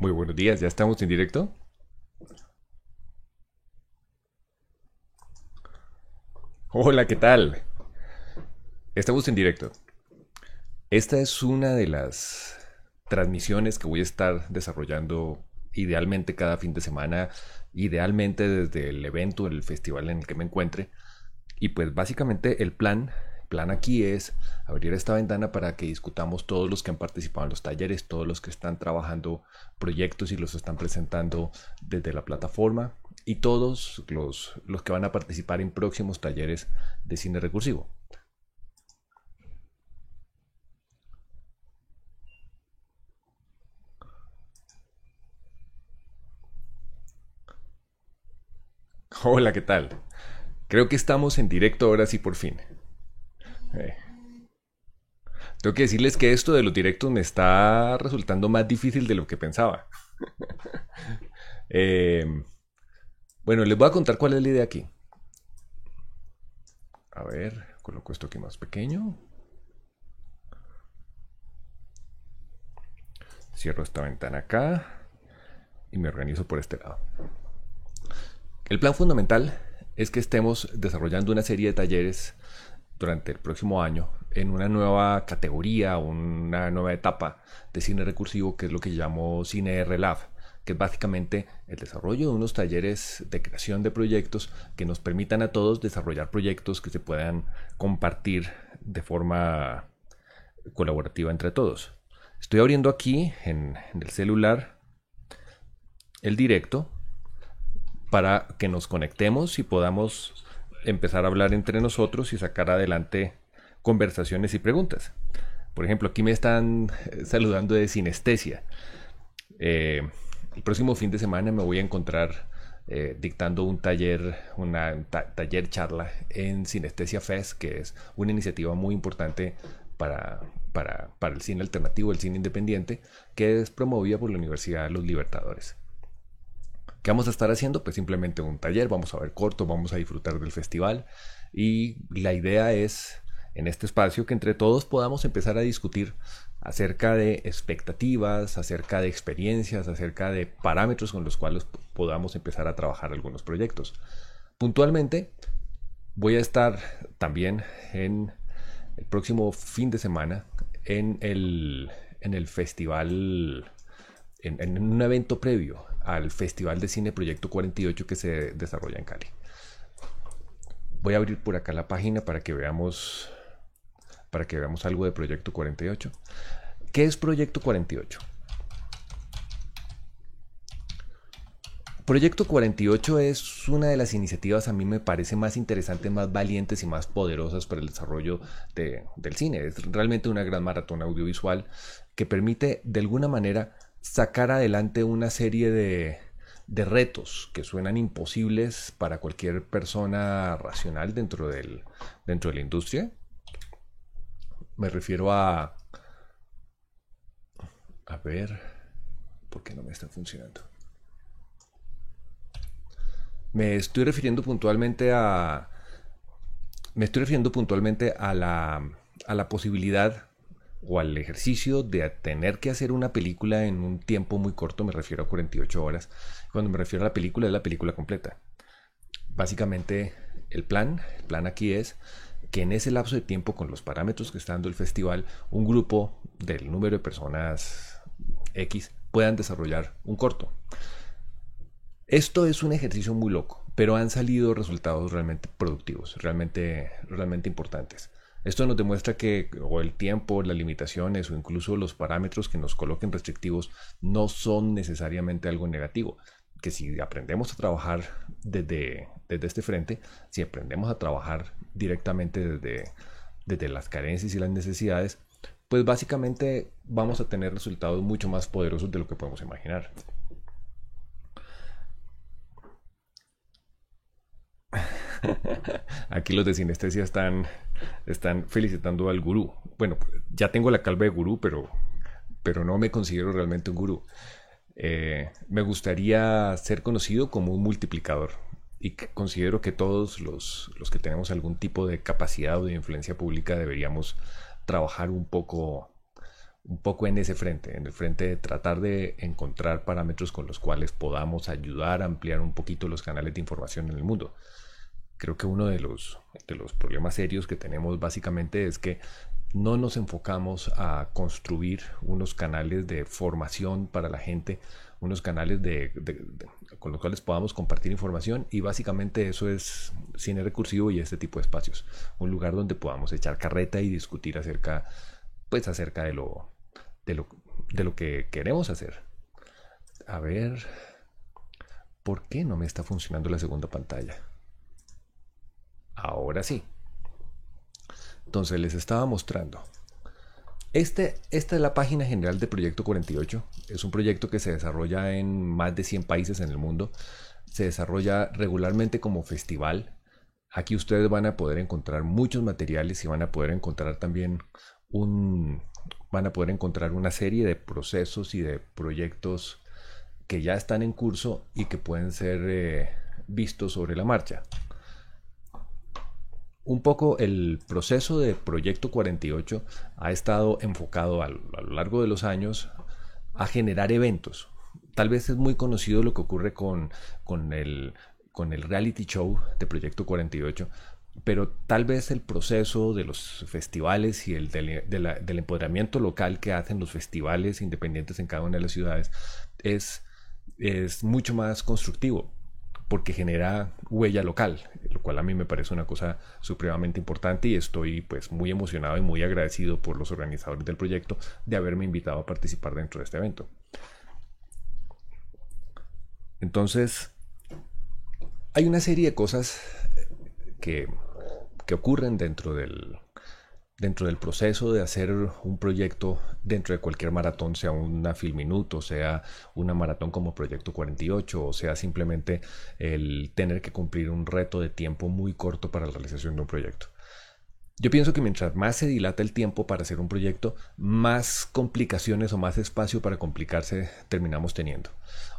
Muy buenos días, ya estamos en directo. Hola, ¿qué tal? Estamos en directo. Esta es una de las transmisiones que voy a estar desarrollando idealmente cada fin de semana, idealmente desde el evento, el festival en el que me encuentre. Y pues básicamente el plan aquí es abrir esta ventana para que discutamos todos los que han participado en los talleres, todos los que están trabajando proyectos y los están presentando desde la plataforma y todos los que van a participar en próximos talleres de cine recursivo. Hola, ¿qué tal? Creo que estamos en directo ahora sí por fin. Eh, Tengo que decirles que esto de los directos me está resultando más difícil de lo que pensaba. Eh, bueno, les voy a contar cuál es la idea aquí. A ver, coloco esto aquí más pequeño. Cierro esta ventana acá y me organizo por este lado. El plan fundamental es que estemos desarrollando una serie de talleres durante el próximo año en una nueva categoría, una nueva etapa de cine recursivo que es lo que llamo Cine R Lab, que es básicamente el desarrollo de unos talleres de creación de proyectos que nos permitan a todos desarrollar proyectos que se puedan compartir de forma colaborativa entre todos. Estoy abriendo aquí en el celular el directo para que nos conectemos y podamos empezar a hablar entre nosotros y sacar adelante conversaciones y preguntas. Por ejemplo, aquí me están saludando de Sinestesia. El próximo fin de semana me voy a encontrar dictando un taller, una taller charla en Sinestesia Fest, que es una iniciativa muy importante para el cine alternativo, el cine independiente, que es promovida por la Universidad de los Libertadores. ¿Qué vamos a estar haciendo? Pues simplemente un taller, vamos a ver corto, vamos a disfrutar del festival y la idea es en este espacio que entre todos podamos empezar a discutir acerca de expectativas, acerca de experiencias, acerca de parámetros con los cuales podamos empezar a trabajar algunos proyectos. Puntualmente voy a estar también en el próximo fin de semana en el festival, en un evento previo al Festival de Cine Proyecto 48 que se desarrolla en Cali. Voy a abrir por acá la página para que veamos algo de Proyecto 48. ¿Qué es Proyecto 48? Proyecto 48 es una de las iniciativas a mí me parece más interesantes, más valientes y más poderosas para el desarrollo del cine. Es realmente una gran maratón audiovisual que permite de alguna manera sacar adelante una serie de retos que suenan imposibles para cualquier persona racional dentro de la industria. Me refiero a ver, ¿por qué no me está funcionando? Me estoy refiriendo puntualmente a, me estoy refiriendo puntualmente a la posibilidad o al ejercicio de tener que hacer una película en un tiempo muy corto, me refiero a 48 horas. Cuando me refiero a la película, es la película completa. Básicamente, el plan aquí es que en ese lapso de tiempo, con los parámetros que está dando el festival, un grupo del número de personas X puedan desarrollar un corto. Esto es un ejercicio muy loco, pero han salido resultados realmente productivos, realmente importantes. Esto nos demuestra que o el tiempo, las limitaciones o incluso los parámetros que nos coloquen restrictivos no son necesariamente algo negativo. Que si aprendemos a trabajar desde este frente, si aprendemos a trabajar directamente desde las carencias y las necesidades, pues básicamente vamos a tener resultados mucho más poderosos de lo que podemos imaginar. Aquí los de sinestesia están felicitando al gurú. Bueno, ya tengo la calva de gurú, pero no me considero realmente un gurú. Me gustaría ser conocido como un multiplicador y considero que todos los que tenemos algún tipo de capacidad o de influencia pública deberíamos trabajar un poco en ese frente, en el frente de tratar de encontrar parámetros con los cuales podamos ayudar a ampliar un poquito los canales de información en el mundo. Creo que uno de los problemas serios que tenemos básicamente es que no nos enfocamos a construir unos canales de formación para la gente, unos canales con los cuales podamos compartir información, y básicamente eso es cine recursivo y este tipo de espacios. Un lugar donde podamos echar carreta y discutir acerca de lo, de lo que queremos hacer. A ver, ¿por qué no me está funcionando la segunda pantalla? Ahora sí. Entonces les estaba mostrando. Esta es la página general de Proyecto 48. Es un proyecto que se desarrolla en más de 100 países en el mundo. Se desarrolla regularmente como festival. Aquí ustedes van a poder encontrar muchos materiales y van a poder encontrar también una serie de procesos y de proyectos que ya están en curso y que pueden ser vistos sobre la marcha. Un poco el proceso de Proyecto 48 ha estado enfocado a lo largo de los años a generar eventos. Tal vez es muy conocido lo que ocurre con el reality show de Proyecto 48, pero tal vez el proceso de los festivales y del empoderamiento local que hacen los festivales independientes en cada una de las ciudades es mucho más constructivo, porque genera huella local, lo cual a mí me parece una cosa supremamente importante, y estoy pues muy emocionado y muy agradecido por los organizadores del proyecto de haberme invitado a participar dentro de este evento. Entonces, hay una serie de cosas que ocurren dentro del proceso de hacer un proyecto dentro de cualquier maratón, sea una Filminuto, sea una maratón como Proyecto 48, o sea simplemente el tener que cumplir un reto de tiempo muy corto para la realización de un proyecto. Yo pienso que mientras más se dilata el tiempo para hacer un proyecto, más complicaciones o más espacio para complicarse terminamos teniendo.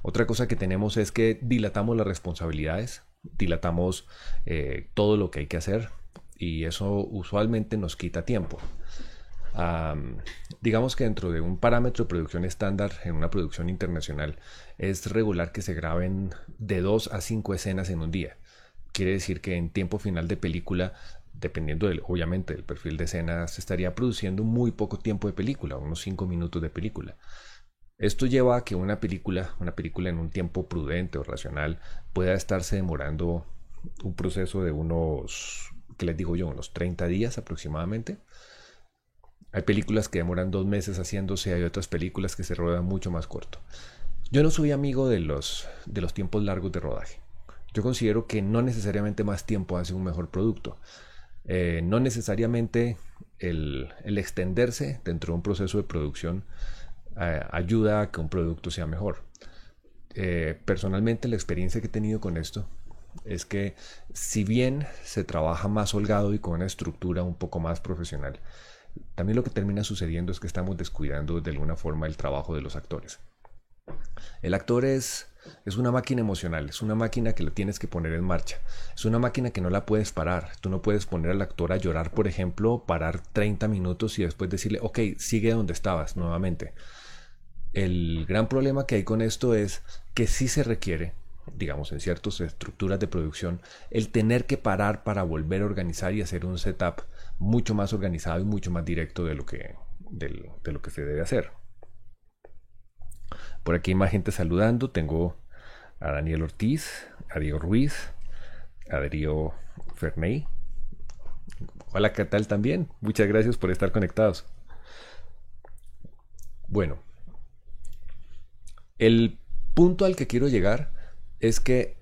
Otra cosa que tenemos es que dilatamos las responsabilidades, dilatamos todo lo que hay que hacer, y eso usualmente nos quita tiempo. Digamos que dentro de un parámetro de producción estándar en una producción internacional es regular que se graben de 2 a 5 escenas en un día. Quiere decir que en tiempo final de película, dependiendo obviamente del perfil de escena, se estaría produciendo muy poco tiempo de película, unos 5 minutos de película. Esto lleva a que una película en un tiempo prudente o racional pueda estarse demorando un proceso de unos 30 días aproximadamente. Hay películas que demoran 2 meses haciéndose, hay otras películas que se rodan mucho más corto. Yo no soy amigo de los tiempos largos de rodaje. Yo considero que no necesariamente más tiempo hace un mejor producto. No necesariamente el extenderse dentro de un proceso de producción ayuda a que un producto sea mejor. Personalmente, la experiencia que he tenido con esto es que, si bien se trabaja más holgado y con una estructura un poco más profesional, también lo que termina sucediendo es que estamos descuidando de alguna forma el trabajo de los actores. El actor es una máquina emocional, es una máquina que la tienes que poner en marcha, es una máquina que no la puedes parar. Tú no puedes poner al actor a llorar, por ejemplo, parar 30 minutos y después decirle, ok, sigue donde estabas nuevamente. El gran problema que hay con esto es que sí se requiere, digamos, en ciertas estructuras de producción, el tener que parar para volver a organizar y hacer un setup mucho más organizado y mucho más directo de lo que se debe hacer. Por aquí hay más gente saludando. Tengo a Daniel Ortiz, a Diego Ruiz, a Darío Ferney. Hola, ¿qué tal también? Muchas gracias por estar conectados. Bueno, el punto al que quiero llegar es que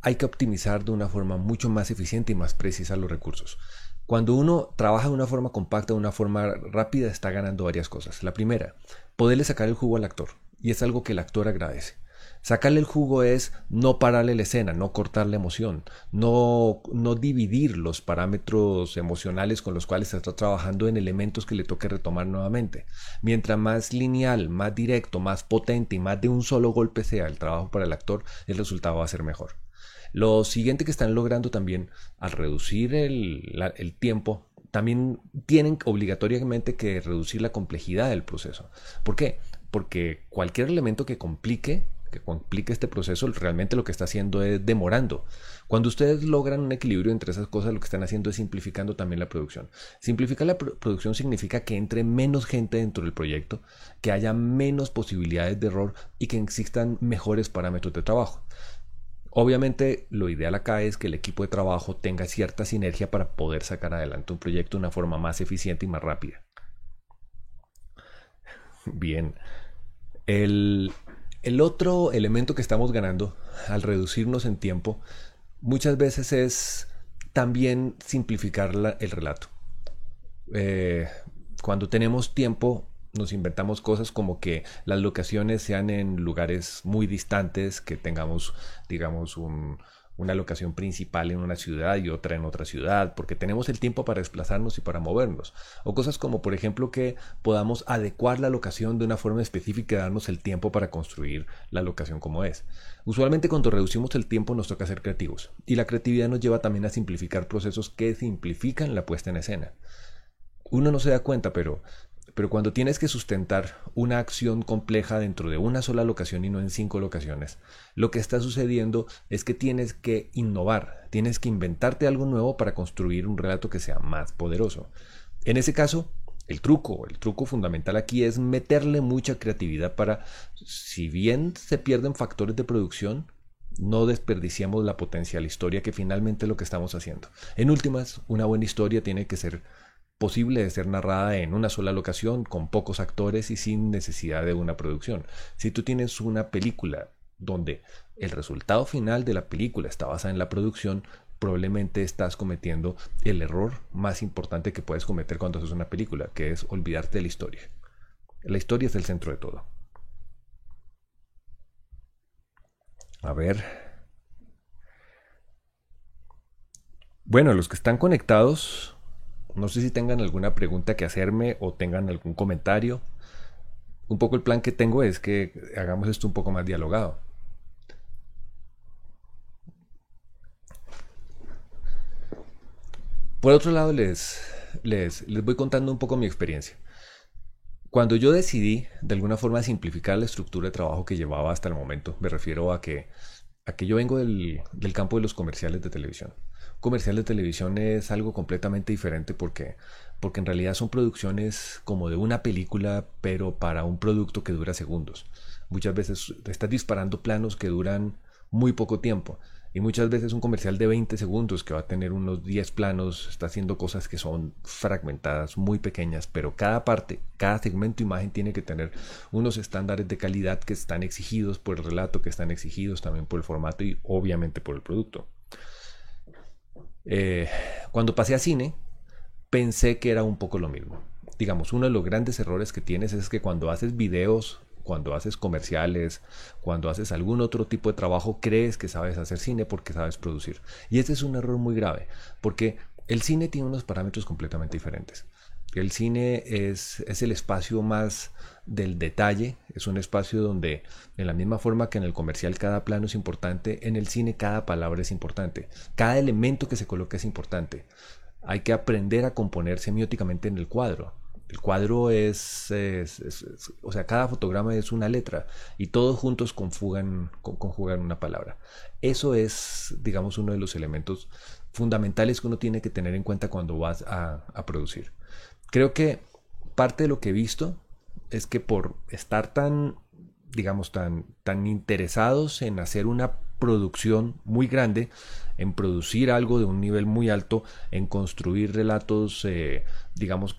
hay que optimizar de una forma mucho más eficiente y más precisa los recursos. Cuando uno trabaja de una forma compacta, de una forma rápida, está ganando varias cosas. La primera, poderle sacar el jugo al actor, y es algo que el actor agradece. Sacarle el jugo es no pararle la escena, no cortar la emoción, no dividir los parámetros emocionales con los cuales se está trabajando en elementos que le toque retomar nuevamente. Mientras más lineal, más directo, más potente y más de un solo golpe sea el trabajo para el actor, el resultado va a ser mejor. Lo siguiente que están logrando también al reducir el tiempo también tienen obligatoriamente que reducir la complejidad del proceso. ¿Por qué? Porque cualquier elemento que complique este proceso, realmente lo que está haciendo es demorando. Cuando ustedes logran un equilibrio entre esas cosas, lo que están haciendo es simplificando también la producción. Simplificar la producción significa que entre menos gente dentro del proyecto, que haya menos posibilidades de error y que existan mejores parámetros de trabajo. Obviamente, lo ideal acá es que el equipo de trabajo tenga cierta sinergia para poder sacar adelante un proyecto de una forma más eficiente y más rápida. Bien, el, el otro elemento que estamos ganando al reducirnos en tiempo muchas veces es también simplificar el relato. Eh, Cuando tenemos tiempo, nos inventamos cosas como que las locaciones sean en lugares muy distantes, que tengamos, digamos, una locación principal en una ciudad y otra en otra ciudad, porque tenemos el tiempo para desplazarnos y para movernos. O cosas como, por ejemplo, que podamos adecuar la locación de una forma específica y darnos el tiempo para construir la locación como es. Usualmente cuando reducimos el tiempo nos toca ser creativos, y la creatividad nos lleva también a simplificar procesos que simplifican la puesta en escena. Uno no se da cuenta, pero cuando tienes que sustentar una acción compleja dentro de una sola locación y no en 5 locaciones, lo que está sucediendo es que tienes que innovar, tienes que inventarte algo nuevo para construir un relato que sea más poderoso. En ese caso, el truco fundamental aquí es meterle mucha creatividad para, si bien se pierden factores de producción, no desperdiciamos la potencial historia que finalmente es lo que estamos haciendo. En últimas, una buena historia tiene que ser posible de ser narrada en una sola locación, con pocos actores y sin necesidad de una producción. Si tú tienes una película donde el resultado final de la película está basado en la producción, probablemente estás cometiendo el error más importante que puedes cometer cuando haces una película, que es olvidarte de la historia. La historia es el centro de todo. A ver. Bueno, los que están conectados, no sé si tengan alguna pregunta que hacerme o tengan algún comentario. Un poco el plan que tengo es que hagamos esto un poco más dialogado. Por otro lado, les voy contando un poco mi experiencia. Cuando yo decidí de alguna forma simplificar la estructura de trabajo que llevaba hasta el momento, me refiero a que yo vengo del campo de los comerciales de televisión. Comercial de televisión es algo completamente diferente porque en realidad son producciones como de una película, pero para un producto que dura segundos. Muchas veces estás disparando planos que duran muy poco tiempo. Y muchas veces un comercial de 20 segundos que va a tener unos 10 planos está haciendo cosas que son fragmentadas, muy pequeñas, pero cada parte, cada segmento de imagen tiene que tener unos estándares de calidad que están exigidos por el relato, que están exigidos también por el formato y obviamente por el producto. Cuando pasé a cine, pensé que era un poco lo mismo. Digamos, uno de los grandes errores que tienes es que cuando haces videos, cuando haces comerciales, cuando haces algún otro tipo de trabajo, crees que sabes hacer cine porque sabes producir. Y este es un error muy grave, porque el cine tiene unos parámetros completamente diferentes. El cine es el espacio más del detalle, es un espacio donde, de la misma forma que en el comercial cada plano es importante, en el cine cada palabra es importante, cada elemento que se coloca es importante. Hay que aprender a componer semióticamente en el cuadro. El cuadro o sea, cada fotograma es una letra y todos juntos conjugan una palabra. Eso es, digamos, uno de los elementos fundamentales que uno tiene que tener en cuenta cuando vas a producir. Creo que parte de lo que he visto es que por estar digamos, tan interesados en hacer una producción muy grande, en producir algo de un nivel muy alto, en construir relatos, digamos,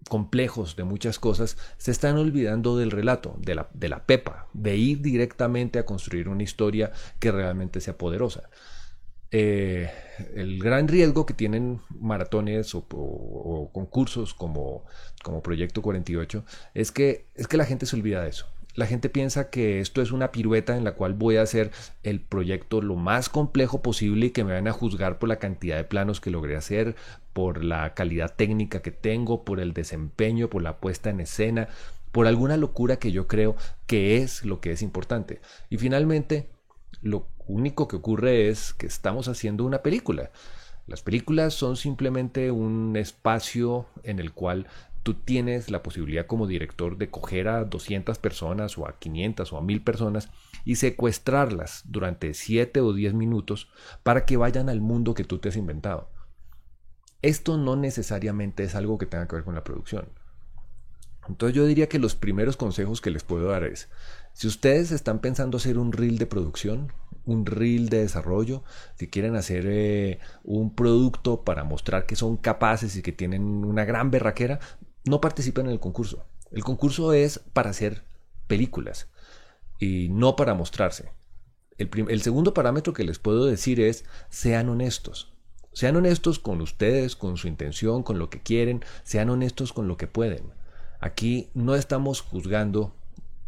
complejos de muchas cosas, se están olvidando del relato, de la pepa, de ir directamente a construir una historia que realmente sea poderosa. El gran riesgo que tienen maratones o concursos como Proyecto 48 es que la gente se olvida de eso. La gente piensa que esto es una pirueta en la cual voy a hacer el proyecto lo más complejo posible y que me van a juzgar por la cantidad de planos que logré hacer, por la calidad técnica que tengo, por el desempeño, por la puesta en escena, por alguna locura que yo creo que es lo que es importante. Y finalmente, lo único que ocurre es que estamos haciendo una película. Las películas son simplemente un espacio en el cual tú tienes la posibilidad como director de coger a 200 personas o a 500 o a 1000 personas y secuestrarlas durante 7 o 10 minutos para que vayan al mundo que tú te has inventado. Esto no necesariamente es algo que tenga que ver con la producción. Entonces yo diría que los primeros consejos que les puedo dar es, si ustedes están pensando hacer un reel de producción, un reel de desarrollo, si quieren hacer un producto para mostrar que son capaces y que tienen una gran berraquera, no participen en el concurso. El concurso es para hacer películas y no para mostrarse. El segundo parámetro que les puedo decir es, sean honestos. Sean honestos con ustedes, con su intención, con lo que quieren, sean honestos con lo que pueden. Aquí no estamos juzgando,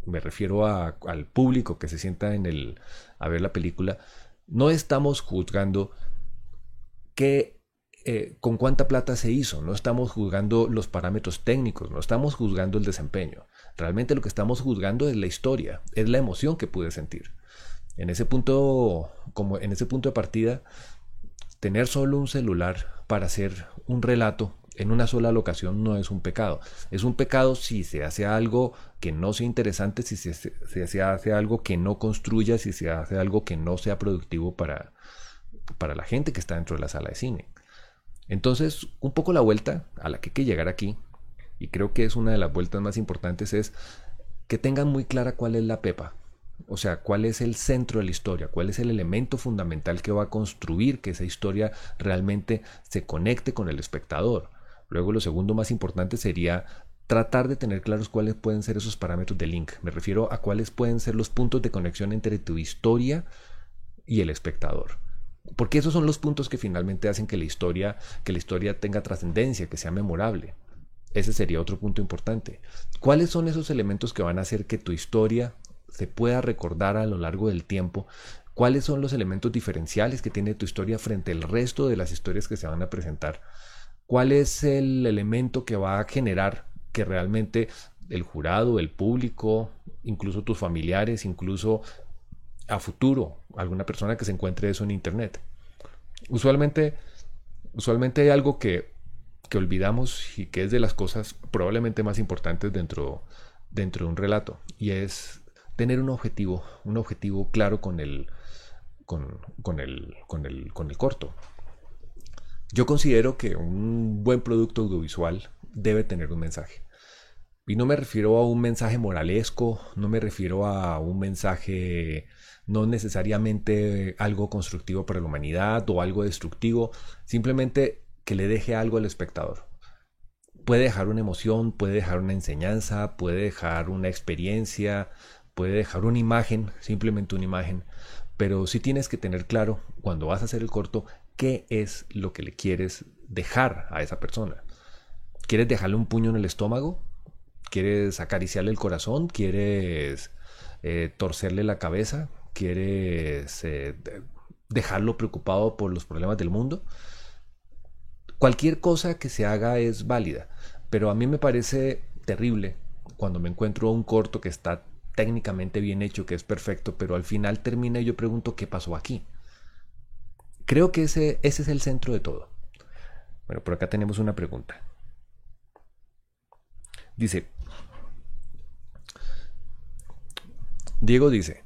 me refiero al público que se sienta a ver la película, no estamos juzgando con cuánta plata se hizo, no estamos juzgando los parámetros técnicos, no estamos juzgando el desempeño. Realmente lo que estamos juzgando es la historia, es la emoción que pude sentir. En ese punto de partida, tener solo un celular para hacer un relato en una sola locación no es un pecado. Es un pecado si se hace algo que no sea interesante, si se hace algo que no construya, si se hace algo que no sea productivo para la gente que está dentro de la sala de cine. Entonces, un poco la vuelta a la que hay que llegar aquí, y creo que es una de las vueltas más importantes, es que tengan muy clara cuál es la pepa. O sea, cuál es el centro de la historia, cuál es el elemento fundamental que va a construir que esa historia realmente se conecte con el espectador. Luego, lo segundo más importante sería tratar de tener claros cuáles pueden ser esos parámetros de link. Me refiero a cuáles pueden ser los puntos de conexión entre tu historia y el espectador. Porque esos son los puntos que finalmente hacen que la historia tenga trascendencia, que sea memorable. Ese sería otro punto importante. ¿Cuáles son esos elementos que van a hacer que tu historia se pueda recordar a lo largo del tiempo? ¿Cuáles son los elementos diferenciales que tiene tu historia frente al resto de las historias que se van a presentar? ¿Cuál es el elemento que va a generar que realmente el jurado, el público, incluso tus familiares, incluso a futuro alguna persona que se encuentre eso en internet? Usualmente hay algo que olvidamos y que es de las cosas probablemente más importantes dentro de un relato, y es tener un objetivo claro con el corto. Yo considero que un buen producto audiovisual debe tener un mensaje. Y no me refiero a un mensaje moralesco, no me refiero a un mensaje no necesariamente algo constructivo para la humanidad o algo destructivo, simplemente que le deje algo al espectador. Puede dejar una emoción, puede dejar una enseñanza, puede dejar una experiencia, puede dejar una imagen, simplemente una imagen, pero sí tienes que tener claro cuando vas a hacer el corto qué es lo que le quieres dejar a esa persona. ¿Quieres dejarle un puño en el estómago? ¿Quieres acariciarle el corazón? ¿Quieres torcerle la cabeza? ¿Quieres dejarlo preocupado por los problemas del mundo? Cualquier cosa que se haga es válida, pero a mí me parece terrible cuando me encuentro un corto que está técnicamente bien hecho, que es perfecto, pero al final termina y yo pregunto ¿qué pasó aquí? Creo que ese es el centro de todo. Bueno, por acá tenemos una pregunta. Diego dice,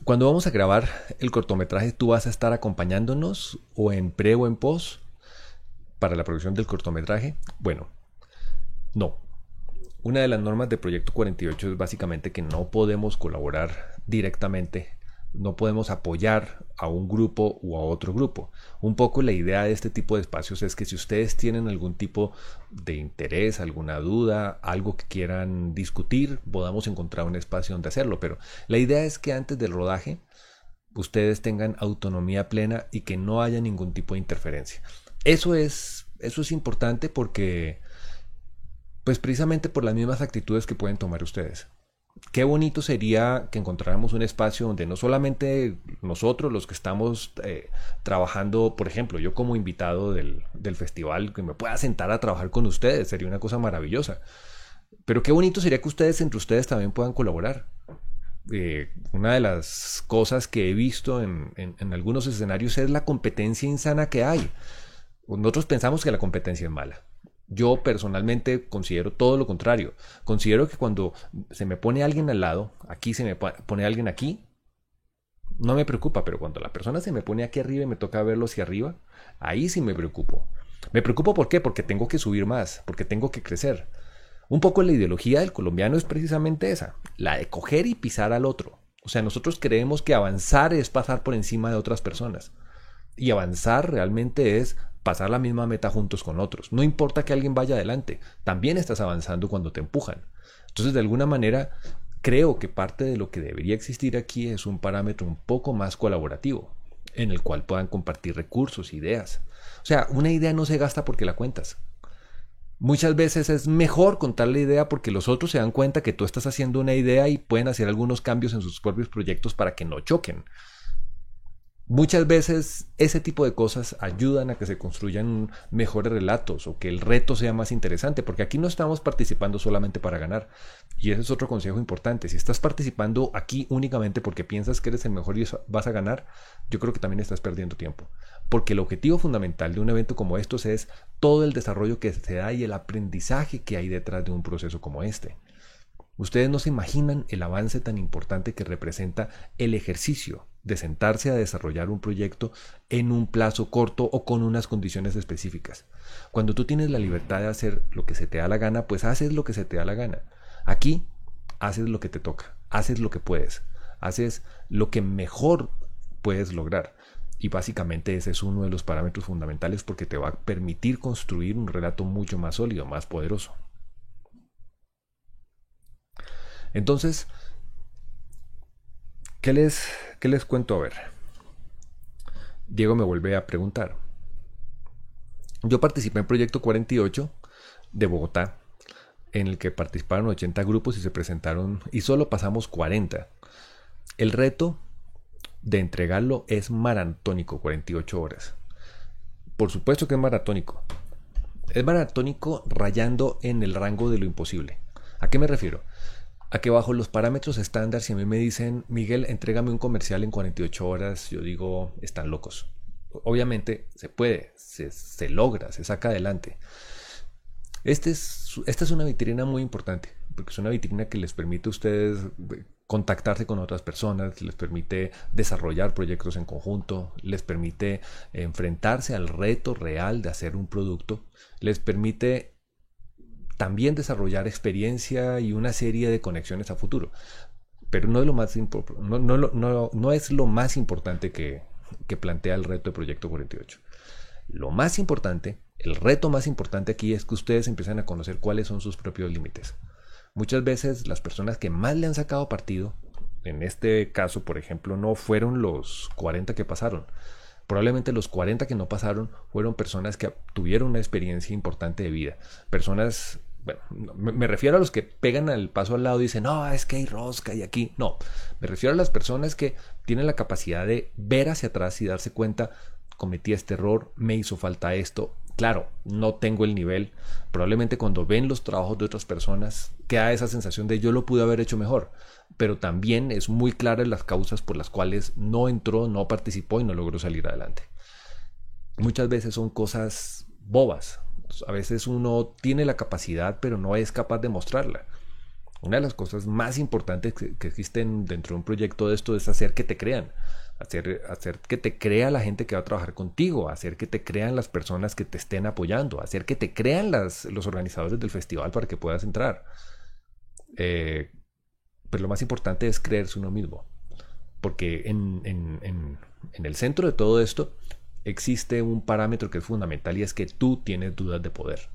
cuando vamos a grabar el cortometraje, ¿tú vas a estar acompañándonos o en pre o en post para la producción del cortometraje? Bueno, no. Una de las normas de Proyecto 48 es básicamente que no podemos colaborar directamente, no podemos apoyar a un grupo o a otro grupo. Un poco la idea de este tipo de espacios es que si ustedes tienen algún tipo de interés, alguna duda, algo que quieran discutir, podamos encontrar un espacio donde hacerlo. Pero la idea es que antes del rodaje ustedes tengan autonomía plena y que no haya ningún tipo de interferencia. Eso es importante porque, pues precisamente por las mismas actitudes que pueden tomar ustedes. Qué bonito sería que encontráramos un espacio donde no solamente nosotros, los que estamos trabajando, por ejemplo, yo como invitado del festival, que me pueda sentar a trabajar con ustedes, sería una cosa maravillosa. Pero qué bonito sería que ustedes entre ustedes también puedan colaborar. Una de las cosas que he visto en algunos escenarios es la competencia insana que hay. Nosotros pensamos que la competencia es mala. Yo personalmente considero todo lo contrario. Considero que cuando se me pone alguien al lado, aquí se me pone alguien aquí, no me preocupa, pero cuando la persona se me pone aquí arriba y me toca verlo hacia arriba, ahí sí me preocupo. Me preocupo ¿por qué? Porque tengo que subir más, porque tengo que crecer. Un poco la ideología del colombiano es precisamente esa, la de coger y pisar al otro. O sea, nosotros creemos que avanzar es pasar por encima de otras personas. Y avanzar realmente es pasar la misma meta juntos con otros. No importa que alguien vaya adelante, también estás avanzando cuando te empujan. Entonces, de alguna manera, creo que parte de lo que debería existir aquí es un parámetro un poco más colaborativo, en el cual puedan compartir recursos, ideas. O sea, una idea no se gasta porque la cuentas. Muchas veces es mejor contar la idea porque los otros se dan cuenta que tú estás haciendo una idea y pueden hacer algunos cambios en sus propios proyectos para que no choquen. Muchas veces ese tipo de cosas ayudan a que se construyan mejores relatos o que el reto sea más interesante, porque aquí no estamos participando solamente para ganar. Y ese es otro consejo importante. Si estás participando aquí únicamente porque piensas que eres el mejor y vas a ganar, yo creo que también estás perdiendo tiempo. Porque el objetivo fundamental de un evento como estos es todo el desarrollo que se da y el aprendizaje que hay detrás de un proceso como este. Ustedes no se imaginan el avance tan importante que representa el ejercicio de sentarse a desarrollar un proyecto en un plazo corto o con unas condiciones específicas. Cuando tú tienes la libertad de hacer lo que se te da la gana, pues haces lo que se te da la gana. Aquí haces lo que te toca, haces lo que puedes, haces lo que mejor puedes lograr. Y básicamente ese es uno de los parámetros fundamentales porque te va a permitir construir un relato mucho más sólido, más poderoso. Entonces, ¿qué les cuento? A ver, Diego me vuelve a preguntar. Yo participé en Proyecto 48 de Bogotá, en el que participaron 80 grupos y se presentaron, y solo pasamos 40. El reto de entregarlo es maratónico, 48 horas. Por supuesto que es maratónico. Es maratónico rayando en el rango de lo imposible. ¿A qué me refiero? A que bajo los parámetros estándar, si a mí me dicen, Miguel, entrégame un comercial en 48 horas, yo digo, están locos. Obviamente se puede, se logra, se saca adelante. Esta es una vitrina muy importante, porque es una vitrina que les permite a ustedes contactarse con otras personas, les permite desarrollar proyectos en conjunto, les permite enfrentarse al reto real de hacer un producto, les permite también desarrollar experiencia y una serie de conexiones a futuro. Pero no es lo más, no es lo más importante que plantea el reto de Proyecto 48. Lo más importante, el reto más importante aquí es que ustedes empiecen a conocer cuáles son sus propios límites. Muchas veces las personas que más le han sacado partido, en este caso, por ejemplo, no fueron los 40 que pasaron. Probablemente los 40 que no pasaron fueron personas que tuvieron una experiencia importante de vida. Personas, bueno, me refiero a los que pegan el paso al lado y dicen, no, es que hay rosca y aquí. No, me refiero a las personas que tienen la capacidad de ver hacia atrás y darse cuenta, cometí este error, me hizo falta esto. Claro, no tengo el nivel. Probablemente cuando ven los trabajos de otras personas queda esa sensación de yo lo pude haber hecho mejor. Pero también es muy clara las causas por las cuales no entró, no participó y no logró salir adelante. Muchas veces son cosas bobas. A veces uno tiene la capacidad pero no es capaz de mostrarla. Una de las cosas más importantes que existen dentro de un proyecto de esto es hacer que te crean. Hacer que te crea la gente que va a trabajar contigo, hacer que te crean las personas que te estén apoyando, hacer que te crean los organizadores del festival para que puedas entrar. Pero lo más importante es creerse uno mismo, porque en el centro de todo esto existe un parámetro que es fundamental y es que tú tienes dudas de poder.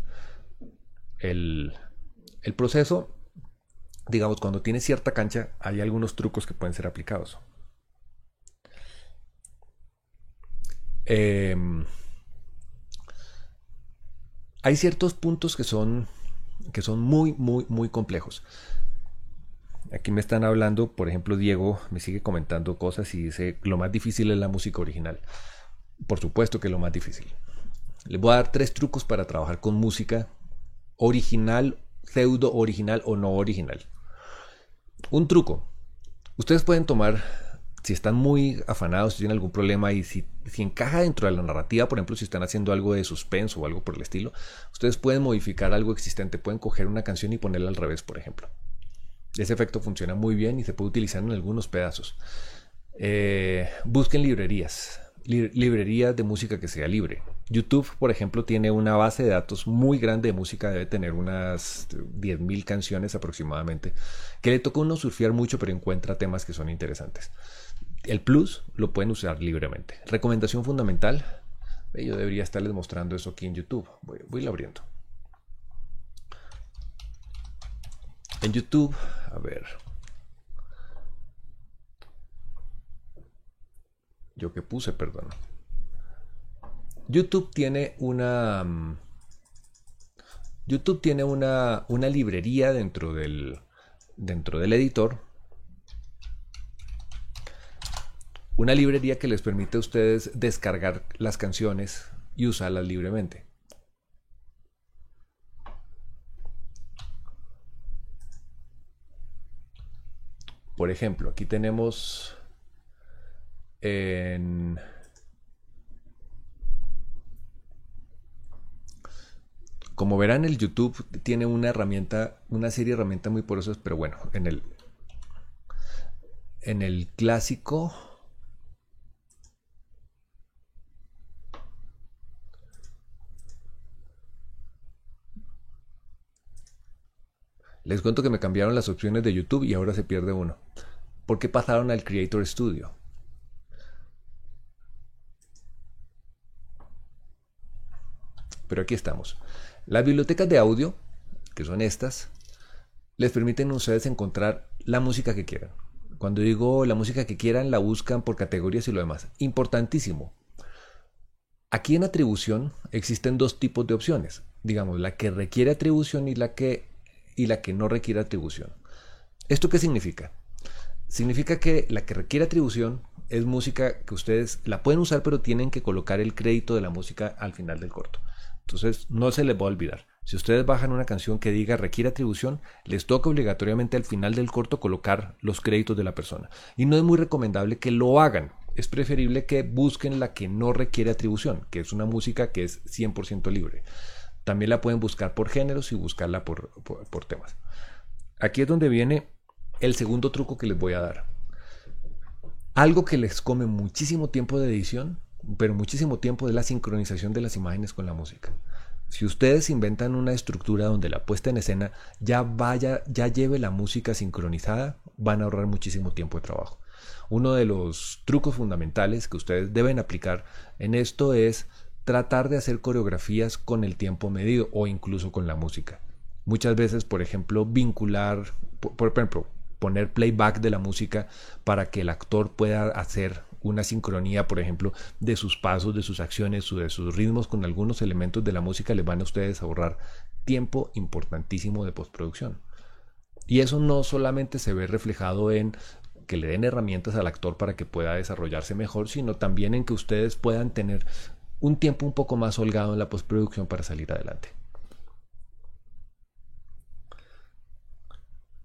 El proceso, digamos, cuando tienes cierta cancha, hay algunos trucos que pueden ser aplicados. Hay ciertos puntos que son muy, muy, muy complejos. Aquí me están hablando, por ejemplo, Diego me sigue comentando cosas y dice, lo más difícil es la música original. Por supuesto que es lo más difícil. Les voy a dar 3 trucos para trabajar con música original, pseudo original o no original. Un truco. Ustedes pueden tomar, si están muy afanados, si tienen algún problema y si encaja dentro de la narrativa, por ejemplo, si están haciendo algo de suspenso o algo por el estilo, ustedes pueden modificar algo existente, pueden coger una canción y ponerla al revés, por ejemplo. Ese efecto funciona muy bien y se puede utilizar en algunos pedazos. Busquen librerías, librerías de música que sea libre. YouTube, por ejemplo, tiene una base de datos muy grande de música, debe tener unas 10.000 canciones aproximadamente, que le toca a uno surfear mucho, pero encuentra temas que son interesantes. El Plus lo pueden usar libremente. Recomendación fundamental, yo debería estarles mostrando eso aquí en YouTube. Voy abriendo. En YouTube, a ver. Yo que puse, perdón. YouTube tiene una librería dentro del editor. Una librería que les permite a ustedes descargar las canciones y usarlas libremente. Por ejemplo, aquí tenemos como verán, el YouTube tiene una serie de herramientas muy poderosas, pero bueno, en el clásico les cuento que me cambiaron las opciones de YouTube y ahora se pierde uno. ¿Por qué pasaron al Creator Studio? Pero aquí estamos. Las bibliotecas de audio, que son estas, les permiten a ustedes encontrar la música que quieran. Cuando digo la música que quieran, la buscan por categorías y lo demás. Importantísimo. Aquí en atribución existen dos tipos de opciones. Digamos, la que requiere atribución y la que no requiere atribución. ¿Esto qué significa? Significa que la que requiere atribución es música que ustedes la pueden usar, pero tienen que colocar el crédito de la música al final del corto. Entonces no se les va a olvidar. Si ustedes bajan una canción que diga requiere atribución, les toca obligatoriamente al final del corto colocar los créditos de la persona. Y no es muy recomendable que lo hagan. Es preferible que busquen la que no requiere atribución, que es una música que es 100% libre. También la pueden buscar por géneros y buscarla por temas. Aquí es donde viene el segundo truco que les voy a dar. Algo que les come muchísimo tiempo de edición, pero muchísimo tiempo, es la sincronización de las imágenes con la música. Si ustedes inventan una estructura donde la puesta en escena ya lleve la música sincronizada, van a ahorrar muchísimo tiempo de trabajo. Uno de los trucos fundamentales que ustedes deben aplicar en esto es tratar de hacer coreografías con el tiempo medido o incluso con la música. Muchas veces, por ejemplo, por ejemplo, poner playback de la música para que el actor pueda hacer una sincronía, por ejemplo, de sus pasos, de sus acciones o de sus ritmos con algunos elementos de la música, les van a ustedes ahorrar tiempo importantísimo de postproducción. Y eso no solamente se ve reflejado en que le den herramientas al actor para que pueda desarrollarse mejor, sino también en que ustedes puedan tener un tiempo un poco más holgado en la postproducción para salir adelante.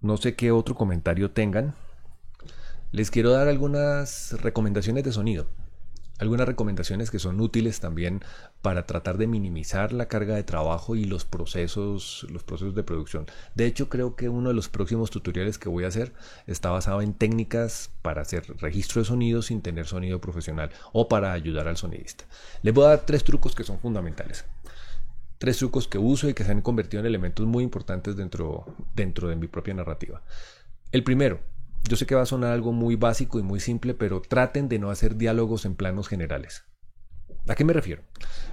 No sé qué otro comentario tengan. Les quiero dar algunas recomendaciones de sonido. Algunas recomendaciones que son útiles también para tratar de minimizar la carga de trabajo y los procesos de producción. De hecho, creo que uno de los próximos tutoriales que voy a hacer está basado en técnicas para hacer registro de sonido sin tener sonido profesional o para ayudar al sonidista. Les voy a dar 3 trucos que son fundamentales. 3 trucos que uso y que se han convertido en elementos muy importantes dentro de mi propia narrativa. El primero, yo sé que va a sonar algo muy básico y muy simple, pero traten de no hacer diálogos en planos generales. ¿A qué me refiero?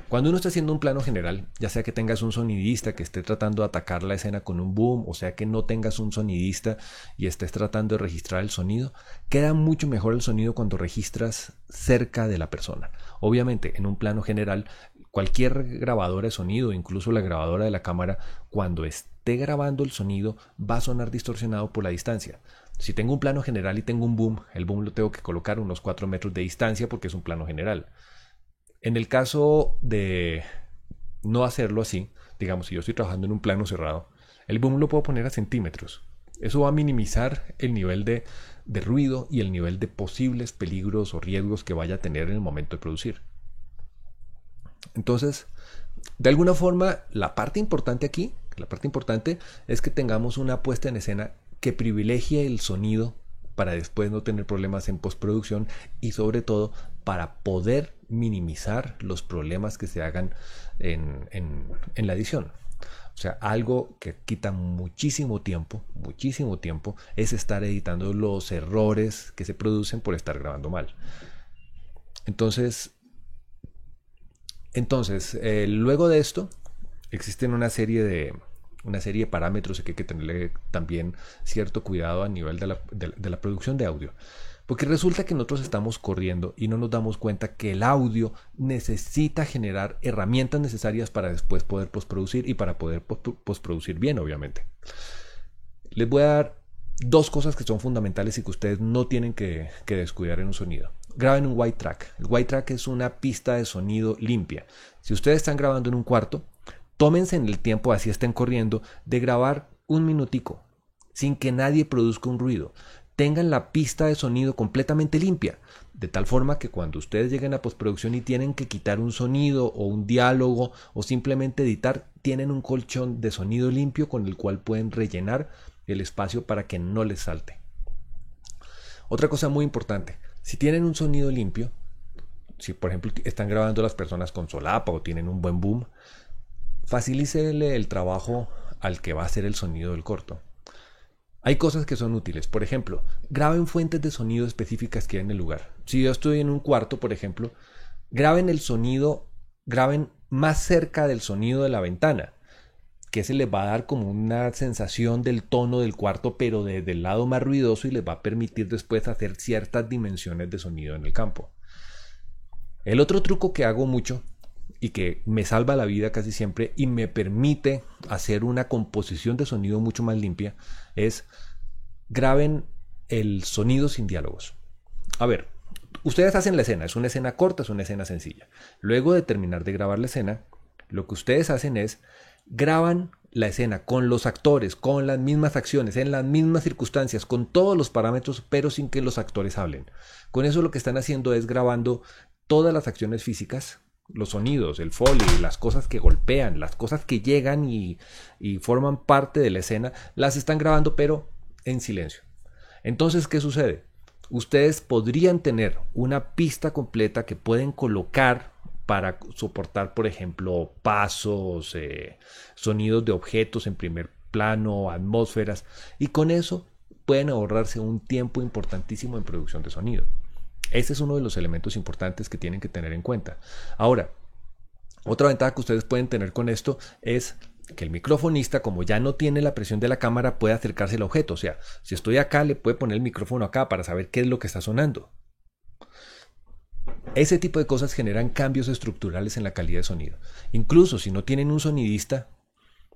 Cuando uno está haciendo un plano general, ya sea que tengas un sonidista que esté tratando de atacar la escena con un boom, o sea que no tengas un sonidista y estés tratando de registrar el sonido, queda mucho mejor el sonido cuando registras cerca de la persona. Obviamente, en un plano general, cualquier grabadora de sonido, incluso la grabadora de la cámara, cuando esté grabando el sonido, va a sonar distorsionado por la distancia. Si tengo un plano general y tengo un boom, el boom lo tengo que colocar a unos 4 metros de distancia porque es un plano general. En el caso de no hacerlo así, digamos, si yo estoy trabajando en un plano cerrado, el boom lo puedo poner a centímetros. Eso va a minimizar el nivel de ruido y el nivel de posibles peligros o riesgos que vaya a tener en el momento de producir. Entonces, de alguna forma, la parte importante es que tengamos una puesta en escena que privilegie el sonido para después no tener problemas en postproducción y sobre todo para poder minimizar los problemas que se hagan en la edición. O sea, algo que quita muchísimo tiempo es estar editando los errores que se producen por estar grabando mal. Entonces, luego de esto, existen una serie de parámetros que hay que tenerle también cierto cuidado a nivel de la producción de audio. Porque resulta que nosotros estamos corriendo y no nos damos cuenta que el audio necesita generar herramientas necesarias para después poder postproducir y para poder postproducir bien, obviamente. Les voy a dar dos cosas que son fundamentales y que ustedes no tienen que descuidar en un sonido. Graben un white track. El white track es una pista de sonido limpia. Si ustedes están grabando en un cuarto, tómense en el tiempo, así estén corriendo, de grabar un minutico, sin que nadie produzca un ruido. Tengan la pista de sonido completamente limpia, de tal forma que cuando ustedes lleguen a postproducción y tienen que quitar un sonido o un diálogo o simplemente editar, tienen un colchón de sonido limpio con el cual pueden rellenar el espacio para que no les salte. Otra cosa muy importante, si tienen un sonido limpio, si por ejemplo están grabando las personas con solapa o tienen un buen boom, facilícele el trabajo al que va a hacer el sonido del corto. Hay cosas que son útiles. Por ejemplo, graben fuentes de sonido específicas que hay en el lugar. Si yo estoy en un cuarto, por ejemplo, graben el sonido, graben más cerca del sonido de la ventana, que se les va a dar como una sensación del tono del cuarto, pero desde el lado más ruidoso y les va a permitir después hacer ciertas dimensiones de sonido en el campo. El otro truco que hago mucho y que me salva la vida casi siempre y me permite hacer una composición de sonido mucho más limpia es graben el sonido sin diálogos. A ver, ustedes hacen la escena, es una escena corta, es una escena sencilla. Luego de terminar de grabar la escena, lo que ustedes hacen es graban la escena con los actores, con las mismas acciones, en las mismas circunstancias, con todos los parámetros, pero sin que los actores hablen. Con eso lo que están haciendo es grabando todas las acciones físicas, los sonidos, el foley, las cosas que golpean, las cosas que llegan y forman parte de la escena, las están grabando pero en silencio. Entonces, ¿qué sucede? Ustedes podrían tener una pista completa que pueden colocar para soportar, por ejemplo, pasos, sonidos de objetos en primer plano, atmósferas, y con eso pueden ahorrarse un tiempo importantísimo en producción de sonido. Ese es uno de los elementos importantes que tienen que tener en cuenta. Ahora, otra ventaja que ustedes pueden tener con esto es que el microfonista, como ya no tiene la presión de la cámara, puede acercarse al objeto. O sea, si estoy acá, le puede poner el micrófono acá para saber qué es lo que está sonando. Ese tipo de cosas generan cambios estructurales en la calidad de sonido. Incluso si no tienen un sonidista,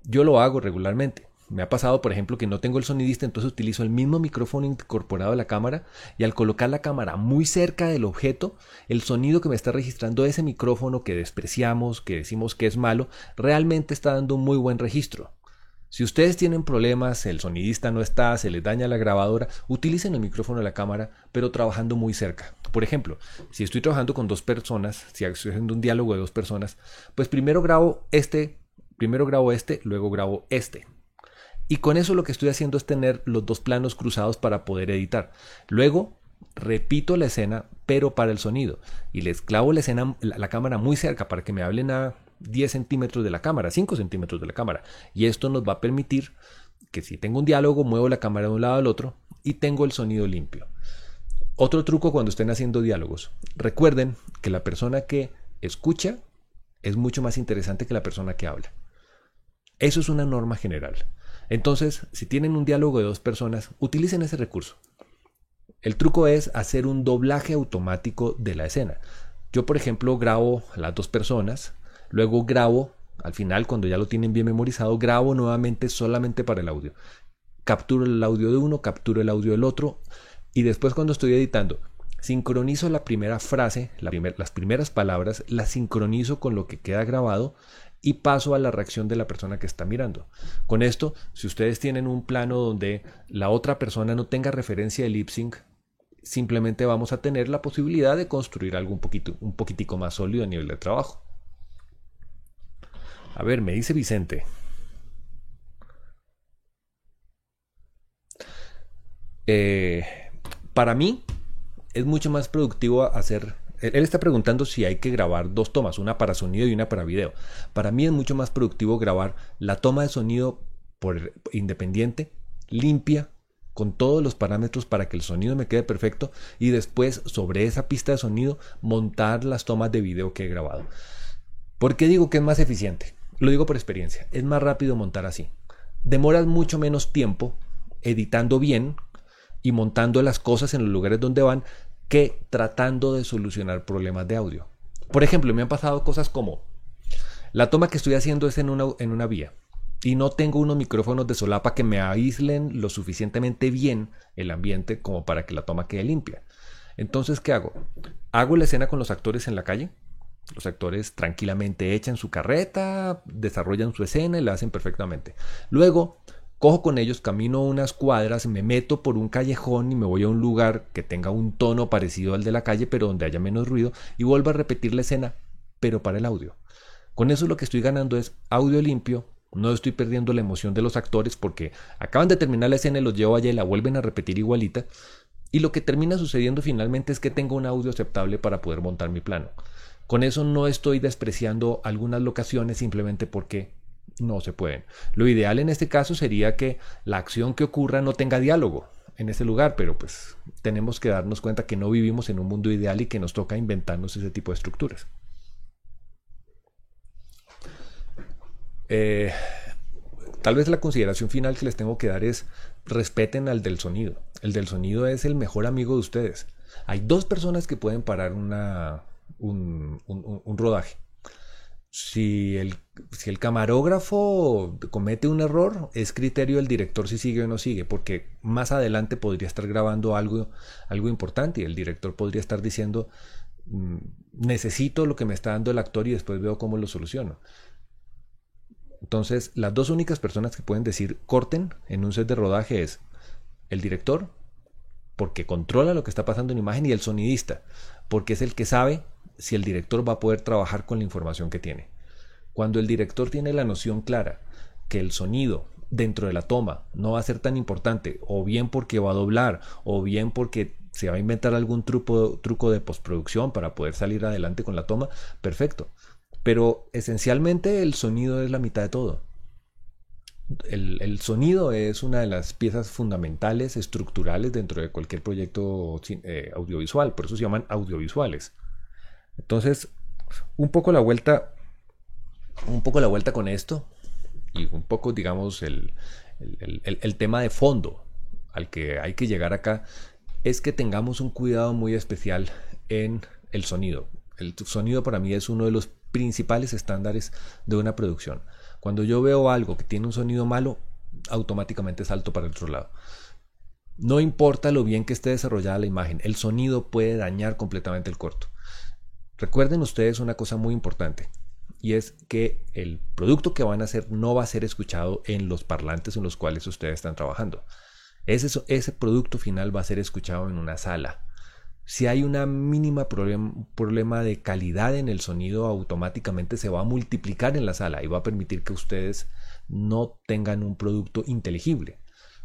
yo lo hago regularmente. Me ha pasado, por ejemplo, que no tengo el sonidista, entonces utilizo el mismo micrófono incorporado a la cámara y al colocar la cámara muy cerca del objeto, el sonido que me está registrando ese micrófono que despreciamos, que decimos que es malo, realmente está dando un muy buen registro. Si ustedes tienen problemas, el sonidista no está, se les daña la grabadora, utilicen el micrófono de la cámara, pero trabajando muy cerca. Por ejemplo, si estoy trabajando con dos personas, si estoy haciendo un diálogo de dos personas, pues primero grabo este, luego grabo este. Y con eso lo que estoy haciendo es tener los dos planos cruzados para poder editar. Luego repito la escena, pero para el sonido. Y les clavo la cámara muy cerca para que me hablen a 10 centímetros de la cámara, 5 centímetros de la cámara. Y esto nos va a permitir que si tengo un diálogo, muevo la cámara de un lado al otro y tengo el sonido limpio. Otro truco cuando estén haciendo diálogos. Recuerden que la persona que escucha es mucho más interesante que la persona que habla. Eso es una norma general. Entonces, si tienen un diálogo de dos personas, utilicen ese recurso. El truco es hacer un doblaje automático de la escena. Yo, por ejemplo, grabo a las dos personas, luego grabo, al final, cuando ya lo tienen bien memorizado, grabo nuevamente solamente para el audio. Capturo el audio de uno, capturo el audio del otro, y después cuando estoy editando, sincronizo la primera frase, las primeras palabras, las sincronizo con lo que queda grabado, y paso a la reacción de la persona que está mirando. Con esto, si ustedes tienen un plano donde la otra persona no tenga referencia de lip sync, simplemente vamos a tener la posibilidad de construir algo un poquitico más sólido a nivel de trabajo. A ver, me dice Vicente. Para mí es mucho más productivo hacer... Él está preguntando si hay que grabar dos tomas, una para sonido y una para video. Para mí es mucho más productivo grabar la toma de sonido por independiente, limpia, con todos los parámetros para que el sonido me quede perfecto, y después sobre esa pista de sonido montar las tomas de video que he grabado. ¿Por qué digo que es más eficiente? Lo digo por experiencia. Es más rápido montar así. Demoras mucho menos tiempo editando bien y montando las cosas en los lugares donde van que tratando de solucionar problemas de audio. Por ejemplo, me han pasado cosas como la toma que estoy haciendo es en una vía y no tengo unos micrófonos de solapa que me aíslen lo suficientemente bien el ambiente como para que la toma quede limpia. Entonces, ¿qué hago? Hago la escena con los actores en la calle. Los actores tranquilamente echan su carreta, desarrollan su escena y la hacen perfectamente. Luego cojo con ellos, camino unas cuadras, me meto por un callejón y me voy a un lugar que tenga un tono parecido al de la calle, pero donde haya menos ruido, y vuelvo a repetir la escena, pero para el audio. Con eso lo que estoy ganando es audio limpio, no estoy perdiendo la emoción de los actores porque acaban de terminar la escena y los llevo allá y la vuelven a repetir igualita, y lo que termina sucediendo finalmente es que tengo un audio aceptable para poder montar mi plano. Con eso no estoy despreciando algunas locaciones simplemente porque no se pueden. Lo ideal en este caso sería que la acción que ocurra no tenga diálogo en ese lugar, pero pues tenemos que darnos cuenta que no vivimos en un mundo ideal y que nos toca inventarnos ese tipo de estructuras. Tal vez la consideración final que les tengo que dar es respeten al del sonido. El del sonido es el mejor amigo de ustedes. Hay dos personas que pueden parar un rodaje. Si el camarógrafo comete un error, es criterio del director si sigue o no sigue, porque más adelante podría estar grabando algo importante y el director podría estar diciendo necesito lo que me está dando el actor y después veo cómo lo soluciono. Entonces, las dos únicas personas que pueden decir corten en un set de rodaje es el director, porque controla lo que está pasando en imagen, y el sonidista, porque es el que sabe si el director va a poder trabajar con la información que tiene. Cuando el director tiene la noción clara que el sonido dentro de la toma no va a ser tan importante, o bien porque va a doblar, o bien porque se va a inventar algún truco de postproducción para poder salir adelante con la toma, perfecto. Pero esencialmente el sonido es la mitad de todo. El sonido es una de las piezas fundamentales, estructurales dentro de cualquier proyecto audiovisual, por eso se llaman audiovisuales. Entonces, un poco la vuelta con esto, y un poco, digamos, el tema de fondo al que hay que llegar acá, es que tengamos un cuidado muy especial en el sonido. El sonido para mí es uno de los principales estándares de una producción. Cuando yo veo algo que tiene un sonido malo, automáticamente salto para el otro lado. No importa lo bien que esté desarrollada la imagen, el sonido puede dañar completamente el corto. Recuerden ustedes una cosa muy importante, y es que el producto que van a hacer no va a ser escuchado en los parlantes en los cuales ustedes están trabajando. Ese producto final va a ser escuchado en una sala. Si hay una mínima problema de calidad en el sonido, automáticamente se va a multiplicar en la sala y va a permitir que ustedes no tengan un producto inteligible.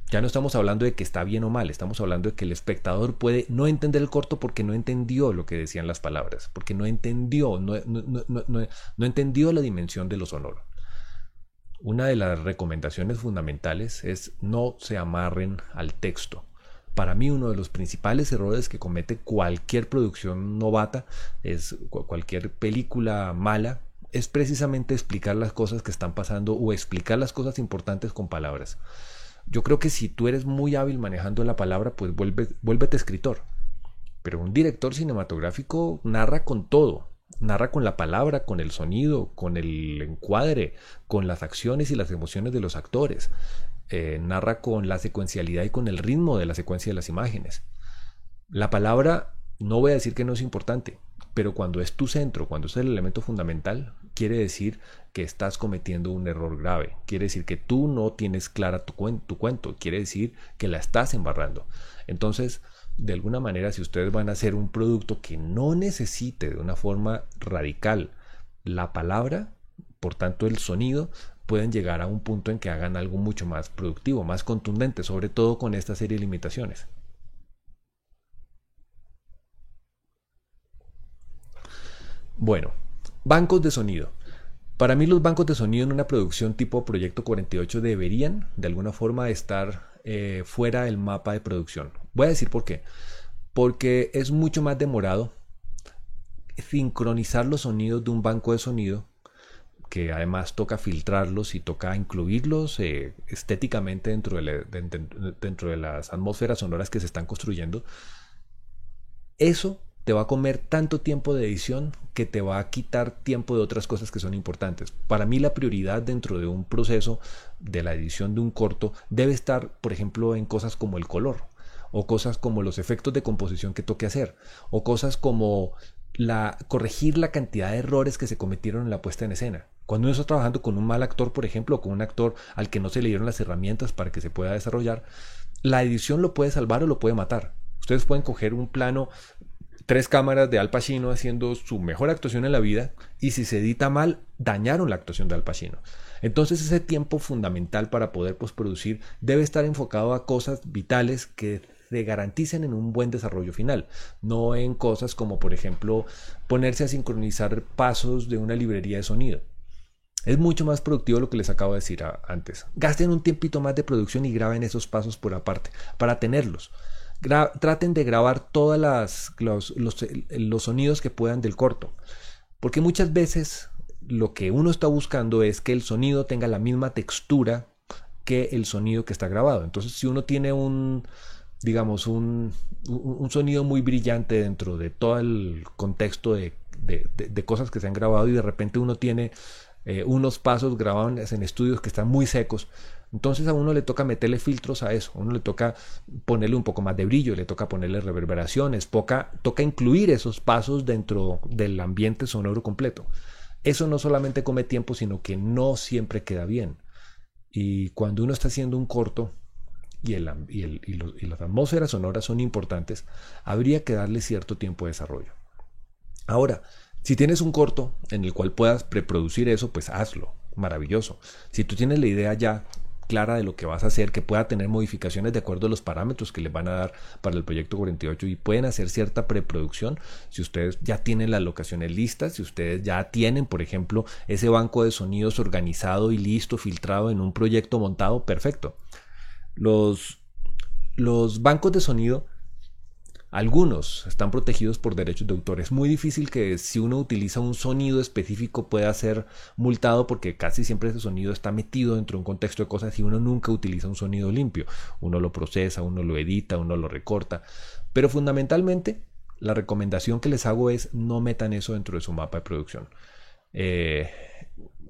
Ya no estamos hablando de que está bien o mal, estamos hablando de que el espectador puede no entender el corto porque no entendió lo que decían las palabras, porque no entendió la dimensión de lo sonoro. Una de las recomendaciones fundamentales es no se amarren al texto. Para mí uno de los principales errores que comete cualquier producción novata, cualquier película mala, es precisamente explicar las cosas que están pasando o explicar las cosas importantes con palabras. Yo creo que si tú eres muy hábil manejando la palabra, pues vuélvete escritor. Pero un director cinematográfico narra con todo. Narra con la palabra, con el sonido, con el encuadre, con las acciones y las emociones de los actores. Narra con la secuencialidad y con el ritmo de la secuencia de las imágenes. La palabra, no voy a decir que no es importante, pero cuando es tu centro, cuando es el elemento fundamental, quiere decir que estás cometiendo un error grave. Quiere decir que tú no tienes clara tu cuento. Quiere decir que la estás embarrando. Entonces, de alguna manera, si ustedes van a hacer un producto que no necesite de una forma radical la palabra, por tanto el sonido, pueden llegar a un punto en que hagan algo mucho más productivo, más contundente, sobre todo con esta serie de limitaciones. Bueno, bancos de sonido. Para mí los bancos de sonido en una producción tipo Proyecto 48 deberían de alguna forma estar fuera del mapa de producción. Voy a decir por qué. Porque es mucho más demorado sincronizar los sonidos de un banco de sonido, que además toca filtrarlos y toca incluirlos estéticamente dentro de las atmósferas sonoras que se están construyendo. Eso te va a comer tanto tiempo de edición que te va a quitar tiempo de otras cosas que son importantes. Para mí la prioridad dentro de un proceso de la edición de un corto debe estar, por ejemplo, en cosas como el color, o cosas como los efectos de composición que toque hacer, o cosas como corregir la cantidad de errores que se cometieron en la puesta en escena. Cuando uno está trabajando con un mal actor, por ejemplo, o con un actor al que no se le dieron las herramientas para que se pueda desarrollar, la edición lo puede salvar o lo puede matar. Ustedes pueden coger un plano, 3 cámaras de Al Pacino haciendo su mejor actuación en la vida, y si se edita mal, dañaron la actuación de Al Pacino. Entonces ese tiempo fundamental para poder postproducir debe estar enfocado a cosas vitales que se garanticen en un buen desarrollo final, no en cosas como, por ejemplo, ponerse a sincronizar pasos de una librería de sonido. Es mucho más productivo lo que les acabo de decir antes. Gasten un tiempito más de producción y graben esos pasos por aparte para tenerlos. Traten de grabar todos los sonidos que puedan del corto, porque muchas veces lo que uno está buscando es que el sonido tenga la misma textura que el sonido que está grabado. Entonces, si uno tiene un sonido muy brillante dentro de todo el contexto de cosas que se han grabado, y de repente uno tiene unos pasos grabados en estudios que están muy secos, entonces a uno le toca meterle filtros a eso, a uno le toca ponerle un poco más de brillo, le toca ponerle reverberaciones, toca incluir esos pasos dentro del ambiente sonoro completo. Eso no solamente come tiempo, sino que no siempre queda bien. Y cuando uno está haciendo un corto y las atmósferas sonoras son importantes, habría que darle cierto tiempo de desarrollo. Ahora, si tienes un corto en el cual puedas preproducir eso, pues hazlo, maravilloso. Si tú tienes la idea ya clara de lo que vas a hacer, que pueda tener modificaciones de acuerdo a los parámetros que les van a dar para el proyecto 48, y pueden hacer cierta preproducción, si ustedes ya tienen las locaciones listas, si ustedes ya tienen, por ejemplo, ese banco de sonidos organizado y listo, filtrado en un proyecto montado, perfecto. Los bancos de sonido, algunos están protegidos por derechos de autor. Es muy difícil que si uno utiliza un sonido específico pueda ser multado, porque casi siempre ese sonido está metido dentro de un contexto de cosas y uno nunca utiliza un sonido limpio. Uno lo procesa, uno lo edita, uno lo recorta. Pero fundamentalmente la recomendación que les hago es no metan eso dentro de su mapa de producción.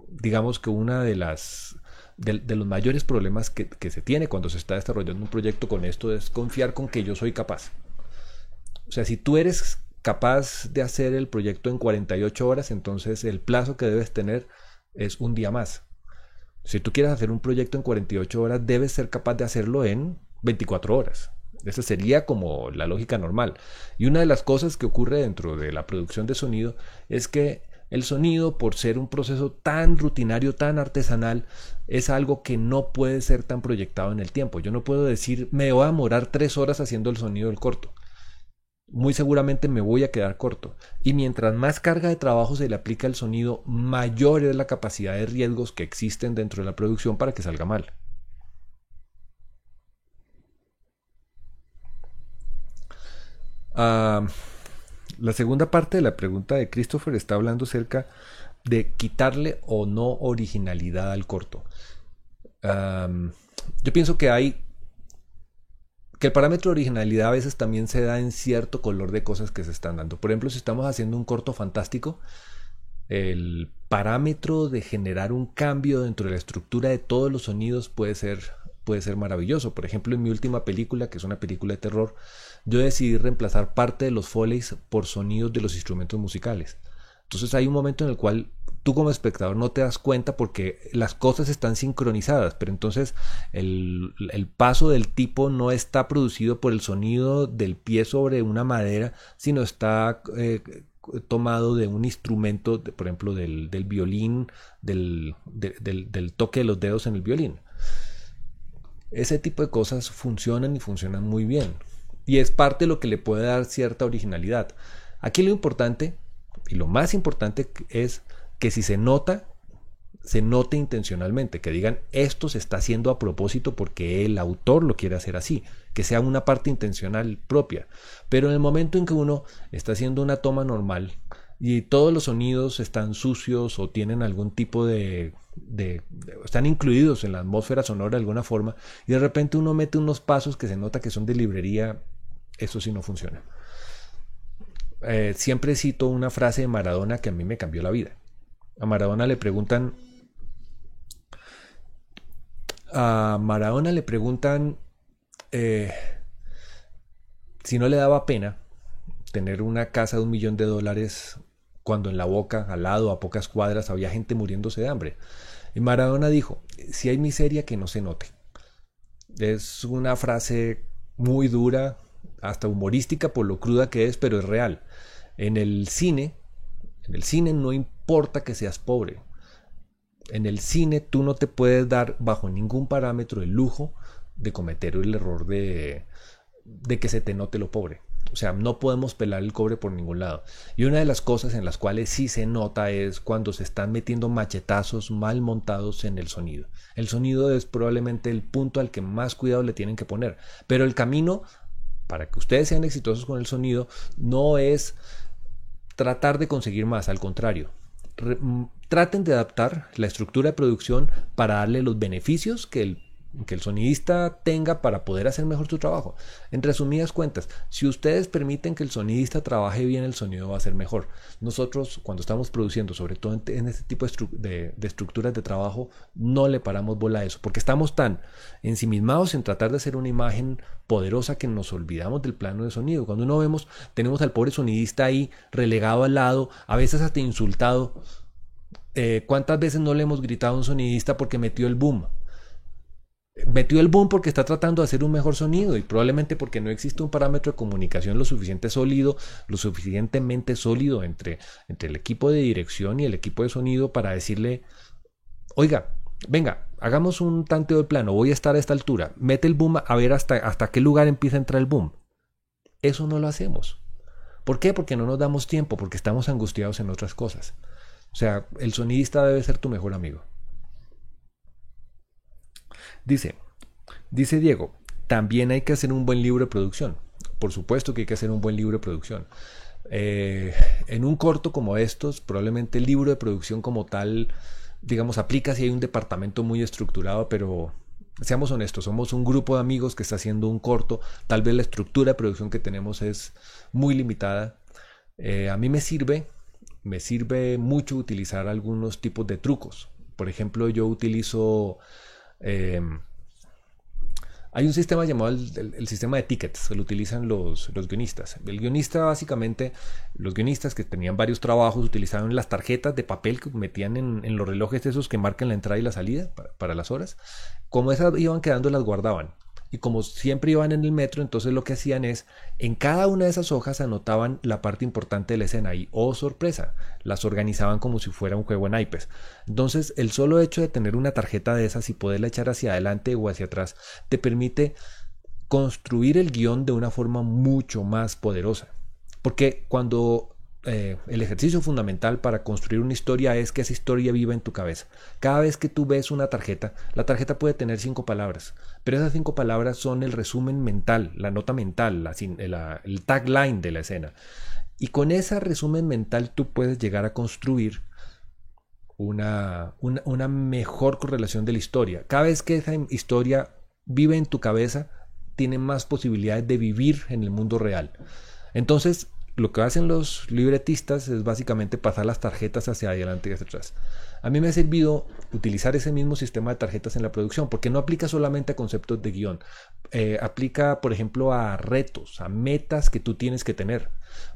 Digamos que una de los mayores problemas que se tiene cuando se está desarrollando un proyecto con esto es confiar con que yo soy capaz. O sea, si tú eres capaz de hacer el proyecto en 48 horas, entonces el plazo que debes tener es un día más. Si tú quieres hacer un proyecto en 48 horas, debes ser capaz de hacerlo en 24 horas. Esa sería como la lógica normal. Y una de las cosas que ocurre dentro de la producción de sonido es que el sonido, por ser un proceso tan rutinario, tan artesanal, es algo que no puede ser tan proyectado en el tiempo. Yo no puedo decir, me voy a demorar 3 horas haciendo el sonido del corto. Muy seguramente me voy a quedar corto. Y mientras más carga de trabajo se le aplica al sonido, mayor es la capacidad de riesgos que existen dentro de la producción para que salga mal. La segunda parte de la pregunta de Christopher está hablando acerca de quitarle o no originalidad al corto. Yo pienso que el parámetro de originalidad a veces también se da en cierto color de cosas que se están dando. Por ejemplo, si estamos haciendo un corto fantástico, el parámetro de generar un cambio dentro de la estructura de todos los sonidos puede ser puede ser maravilloso. Por ejemplo, en mi última película, que es una película de terror, yo decidí reemplazar parte de los Foleys por sonidos de los instrumentos musicales. Entonces hay un momento en el cual tú como espectador no te das cuenta porque las cosas están sincronizadas, pero entonces el paso del tipo no está producido por el sonido del pie sobre una madera, sino está tomado de un instrumento, por ejemplo, del violín, del toque de los dedos en el violín. Ese tipo de cosas funcionan y funcionan muy bien. Y es parte de lo que le puede dar cierta originalidad. Aquí lo importante y lo más importante es que si se nota, se note intencionalmente, que digan esto se está haciendo a propósito porque el autor lo quiere hacer así, que sea una parte intencional propia. Pero en el momento en que uno está haciendo una toma normal y todos los sonidos están sucios o tienen algún tipo están incluidos en la atmósfera sonora de alguna forma, y de repente uno mete unos pasos que se nota que son de librería, eso sí no funciona. Siempre cito una frase de Maradona que a mí me cambió la vida. A Maradona le preguntan si no le daba pena tener una casa de $1.000.000 cuando en La Boca, al lado, a pocas cuadras, había gente muriéndose de hambre. Y Maradona dijo, si hay miseria que no se note. Es una frase muy dura, hasta humorística por lo cruda que es, pero es real. En el cine no importa que seas pobre. En el cine tú no te puedes dar bajo ningún parámetro el lujo de cometer el error de que se te note lo pobre. O sea, no podemos pelar el cobre por ningún lado. Y una de las cosas en las cuales sí se nota es cuando se están metiendo machetazos mal montados en el sonido. El sonido es probablemente el punto al que más cuidado le tienen que poner. Pero el camino para que ustedes sean exitosos con el sonido no es tratar de conseguir más, al contrario. Traten de adaptar la estructura de producción para darle los beneficios que el sonidista tenga para poder hacer mejor su trabajo. En resumidas cuentas, si ustedes permiten que el sonidista trabaje bien, el sonido va a ser mejor. Nosotros, cuando estamos produciendo, sobre todo en este tipo de estructuras de trabajo, no le paramos bola a eso, porque estamos tan ensimismados en tratar de hacer una imagen poderosa que nos olvidamos del plano de sonido. Cuando uno tenemos al pobre sonidista ahí relegado al lado, a veces hasta insultado. ¿Cuántas veces no le hemos gritado a un sonidista porque metió el boom? Metió el boom porque está tratando de hacer un mejor sonido y probablemente porque no existe un parámetro de comunicación lo suficientemente sólido entre el equipo de dirección y el equipo de sonido para decirle, oiga, venga, hagamos un tanteo de plano, voy a estar a esta altura, mete el boom a ver hasta qué lugar empieza a entrar el boom. Eso no lo hacemos. ¿Por qué? Porque no nos damos tiempo, porque estamos angustiados en otras cosas. O sea, el sonidista debe ser tu mejor amigo. Dice Diego, también hay que hacer un buen libro de producción. Por supuesto que hay que hacer un buen libro de producción. En un corto como estos, probablemente el libro de producción como tal, digamos, aplica si hay un departamento muy estructurado, pero seamos honestos, somos un grupo de amigos que está haciendo un corto. Tal vez la estructura de producción que tenemos es muy limitada. A mí me sirve mucho utilizar algunos tipos de trucos. Por ejemplo, yo utilizo... hay un sistema llamado el sistema de tickets que lo utilizan los guionistas. El guionista, básicamente, los guionistas que tenían varios trabajos utilizaban las tarjetas de papel que metían en los relojes esos que marcan la entrada y la salida para las horas. Como esas iban quedando, las guardaban. Y como siempre iban en el metro, entonces lo que hacían es, en cada una de esas hojas anotaban la parte importante de la escena y, oh sorpresa, las organizaban como si fuera un juego en naipes. Entonces, el solo hecho de tener una tarjeta de esas y poderla echar hacia adelante o hacia atrás, te permite construir el guión de una forma mucho más poderosa. Porque cuando... el ejercicio fundamental para construir una historia es que esa historia viva en tu cabeza. Cada vez que tú ves una tarjeta, la tarjeta puede tener 5 palabras, pero esas 5 palabras son el resumen mental, la nota mental, el tagline de la escena. Y con ese resumen mental tú puedes llegar a construir una mejor correlación de la historia. Cada vez que esa historia vive en tu cabeza, tiene más posibilidades de vivir en el mundo real. Entonces, lo que hacen los libretistas es básicamente pasar las tarjetas hacia adelante y hacia atrás. A mí me ha servido utilizar ese mismo sistema de tarjetas en la producción, porque no aplica solamente a conceptos de guión. Aplica, por ejemplo, a retos, a metas que tú tienes que tener.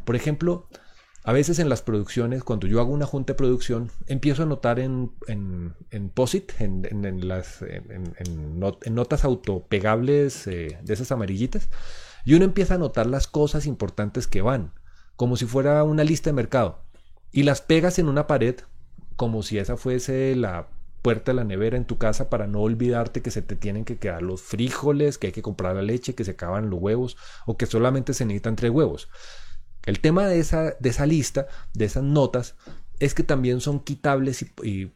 Por ejemplo, a veces en las producciones, cuando yo hago una junta de producción, empiezo a notar en POSIT, en notas autopegables de esas amarillitas, y uno empieza a notar las cosas importantes que van, como si fuera una lista de mercado, y las pegas en una pared, como si esa fuese la puerta de la nevera en tu casa, para no olvidarte que se te tienen que quedar los frijoles, que hay que comprar la leche, que se acaban los huevos, o que solamente se necesitan 3 huevos. El tema de esa lista, de esas notas, es que también son quitables y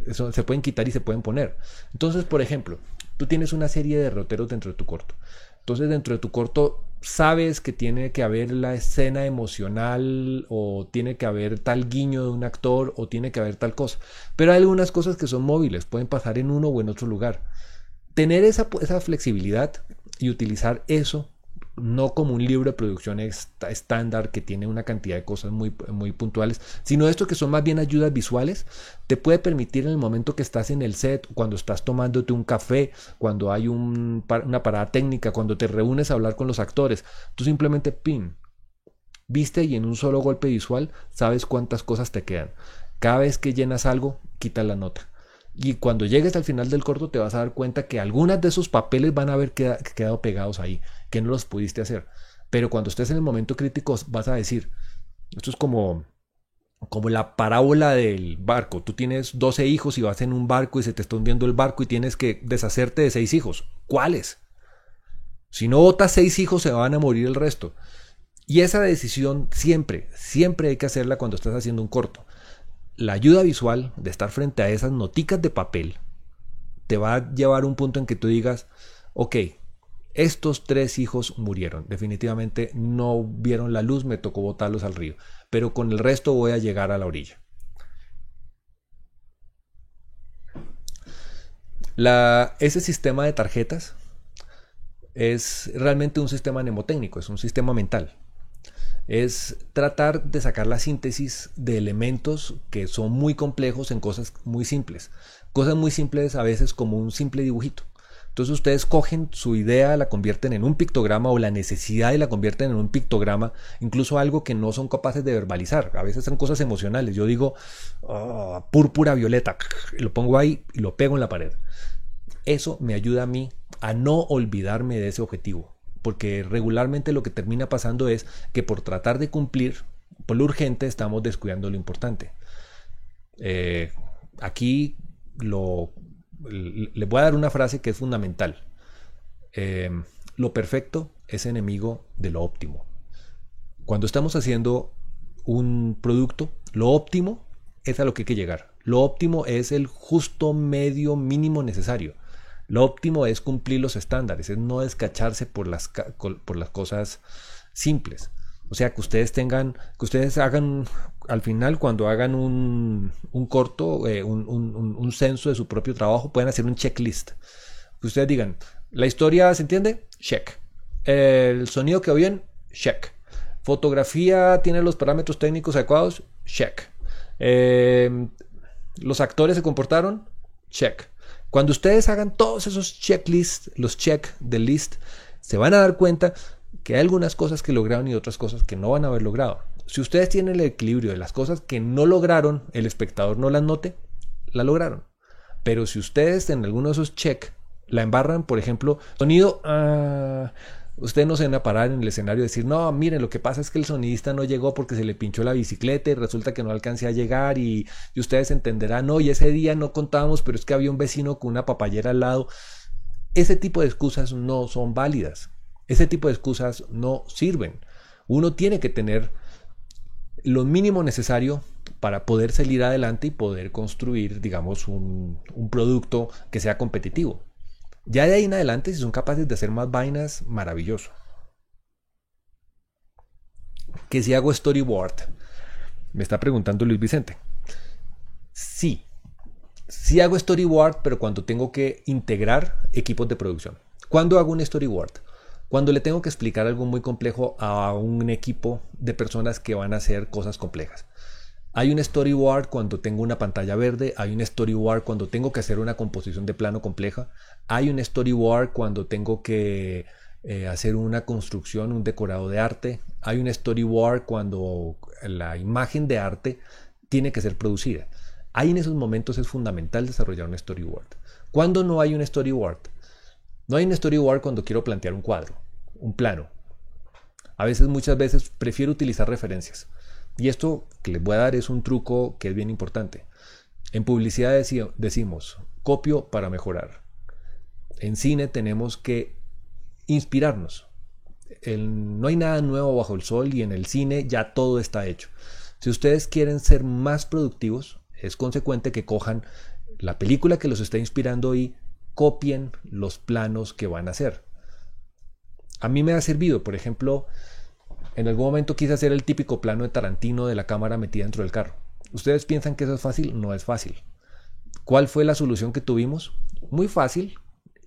eso, se pueden quitar y se pueden poner. Entonces, por ejemplo, tú tienes una serie de derroteros dentro de tu corto. Entonces, dentro de tu corto sabes que tiene que haber la escena emocional, o tiene que haber tal guiño de un actor, o tiene que haber tal cosa. Pero hay algunas cosas que son móviles, pueden pasar en uno o en otro lugar. Tener esa flexibilidad y utilizar eso no como un libro de producción estándar que tiene una cantidad de cosas muy, muy puntuales, sino esto que son más bien ayudas visuales, te puede permitir en el momento que estás en el set, cuando estás tomándote un café, cuando hay una parada técnica, cuando te reúnes a hablar con los actores, tú simplemente viste, y en un solo golpe visual sabes cuántas cosas te quedan. Cada vez que llenas algo, quitas la nota. Y cuando llegues al final del corto te vas a dar cuenta que algunas de esos papeles van a haber quedado pegados ahí, que no los pudiste hacer. Pero cuando estés en el momento crítico vas a decir, esto es como la parábola del barco. Tú tienes 12 hijos y vas en un barco y se te está hundiendo el barco y tienes que deshacerte de 6 hijos. ¿Cuáles? Si no botas 6 hijos se van a morir el resto. Y esa decisión siempre hay que hacerla cuando estás haciendo un corto. La ayuda visual de estar frente a esas noticas de papel te va a llevar a un punto en que tú digas, ok, estos 3 hijos murieron, definitivamente no vieron la luz, me tocó botarlos al río, pero con el resto voy a llegar a la orilla. Ese sistema de tarjetas es realmente un sistema mnemotécnico, es un sistema mental. Es tratar de sacar la síntesis de elementos que son muy complejos en cosas muy simples. Cosas muy simples a veces como un simple dibujito. Entonces ustedes cogen su idea, la convierten en un pictograma, o la necesidad y la convierten en un pictograma, incluso algo que no son capaces de verbalizar. A veces son cosas emocionales. Yo digo, púrpura violeta, lo pongo ahí y lo pego en la pared. Eso me ayuda a mí a no olvidarme de ese objetivo. Porque regularmente lo que termina pasando es que por tratar de cumplir por lo urgente estamos descuidando lo importante. Aquí le voy a dar una frase que es fundamental. Lo perfecto es enemigo de lo óptimo. Cuando estamos haciendo un producto, lo óptimo es a lo que hay que llegar. Lo óptimo es el justo medio mínimo necesario. Lo óptimo es cumplir los estándares, es no descacharse por las cosas simples. O sea, que ustedes hagan, al final, cuando hagan un corto, un censo de su propio trabajo, pueden hacer un checklist. Que ustedes digan, ¿la historia se entiende? Check. ¿El sonido quedó bien? Check. ¿Fotografía tiene los parámetros técnicos adecuados? Check. ¿Los actores se comportaron? Check. Cuando ustedes hagan todos esos checklists, los check de list, se van a dar cuenta que hay algunas cosas que lograron y otras cosas que no van a haber logrado. Si ustedes tienen el equilibrio de las cosas que no lograron, el espectador no las note, la lograron. Pero si ustedes en alguno de esos check la embarran, por ejemplo, sonido, ustedes no se van a parar en el escenario y decir, no, miren, lo que pasa es que el sonidista no llegó porque se le pinchó la bicicleta y resulta que no alcancé a llegar, y ustedes entenderán, no, y ese día no contábamos, pero es que había un vecino con una papayera al lado. Ese tipo de excusas no son válidas. Ese tipo de excusas no sirven. Uno tiene que tener lo mínimo necesario para poder salir adelante y poder construir, digamos, un producto que sea competitivo. Ya de ahí en adelante, si son capaces de hacer más vainas, maravilloso. Que si hago storyboard, me está preguntando Luis Vicente. Sí hago storyboard, pero cuando tengo que integrar equipos de producción. ¿Cuándo hago un storyboard? Cuando le tengo que explicar algo muy complejo a un equipo de personas que van a hacer cosas complejas. Hay un storyboard cuando tengo una pantalla verde, hay un storyboard cuando tengo que hacer una composición de plano compleja, hay un storyboard cuando tengo que hacer una construcción, un decorado de arte, hay un storyboard cuando la imagen de arte tiene que ser producida. Ahí en esos momentos es fundamental desarrollar un storyboard. ¿Cuándo no hay un storyboard? No hay un storyboard cuando quiero plantear un cuadro, un plano. Muchas veces prefiero utilizar referencias. Y esto que les voy a dar es un truco que es bien importante. En publicidad decimos, copio para mejorar. En cine tenemos que inspirarnos. No hay nada nuevo bajo el sol y en el cine ya todo está hecho. Si ustedes quieren ser más productivos, es consecuente que cojan la película que los está inspirando y copien los planos que van a hacer. A mí me ha servido, por ejemplo, en algún momento quise hacer el típico plano de Tarantino de la cámara metida dentro del carro. ¿Ustedes piensan que eso es fácil? No es fácil. ¿Cuál fue la solución que tuvimos? Muy fácil.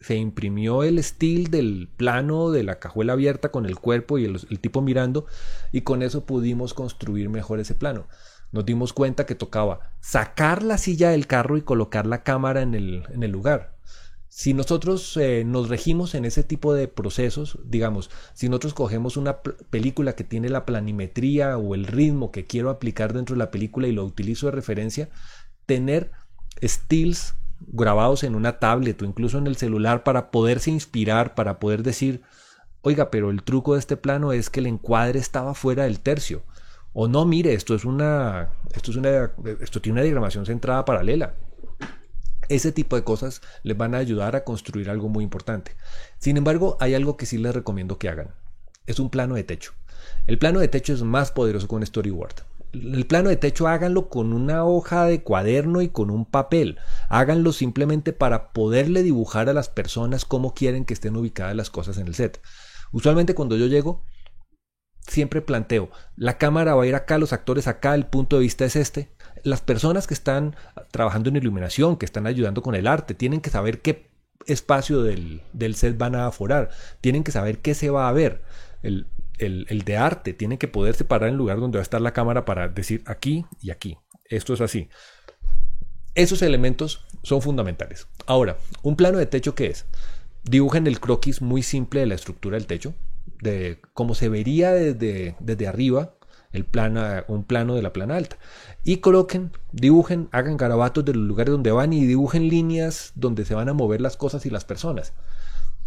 Se imprimió el still del plano de la cajuela abierta con el cuerpo y el tipo mirando, y con eso pudimos construir mejor ese plano. Nos dimos cuenta que tocaba sacar la silla del carro y colocar la cámara en el lugar. Si nosotros nos regimos en ese tipo de procesos, digamos, si nosotros cogemos una película que tiene la planimetría o el ritmo que quiero aplicar dentro de la película y lo utilizo de referencia, tener stills grabados en una tablet o incluso en el celular para poderse inspirar, para poder decir, oiga, pero el truco de este plano es que el encuadre estaba fuera del tercio. O no, mire, esto tiene una diagramación centrada paralela. Ese tipo de cosas les van a ayudar a construir algo muy importante. Sin embargo, hay algo que sí les recomiendo que hagan. Es un plano de techo. El plano de techo es más poderoso que un storyboard. El plano de techo háganlo con una hoja de cuaderno y con un papel. Háganlo simplemente para poderle dibujar a las personas cómo quieren que estén ubicadas las cosas en el set. Usualmente cuando yo llego, siempre planteo, la cámara va a ir acá, los actores acá, el punto de vista es este. Las personas que están trabajando en iluminación, que están ayudando con el arte, tienen que saber qué espacio del set van a aforar, tienen que saber qué se va a ver. El de arte tiene que poder separar el lugar donde va a estar la cámara para decir aquí y aquí. Esto es así. Esos elementos son fundamentales. Ahora, ¿un plano de techo qué es? Dibujen el croquis muy simple de la estructura del techo, de cómo se vería desde arriba un plano de la plana alta. Y coloquen, dibujen, hagan garabatos de los lugares donde van y dibujen líneas donde se van a mover las cosas y las personas.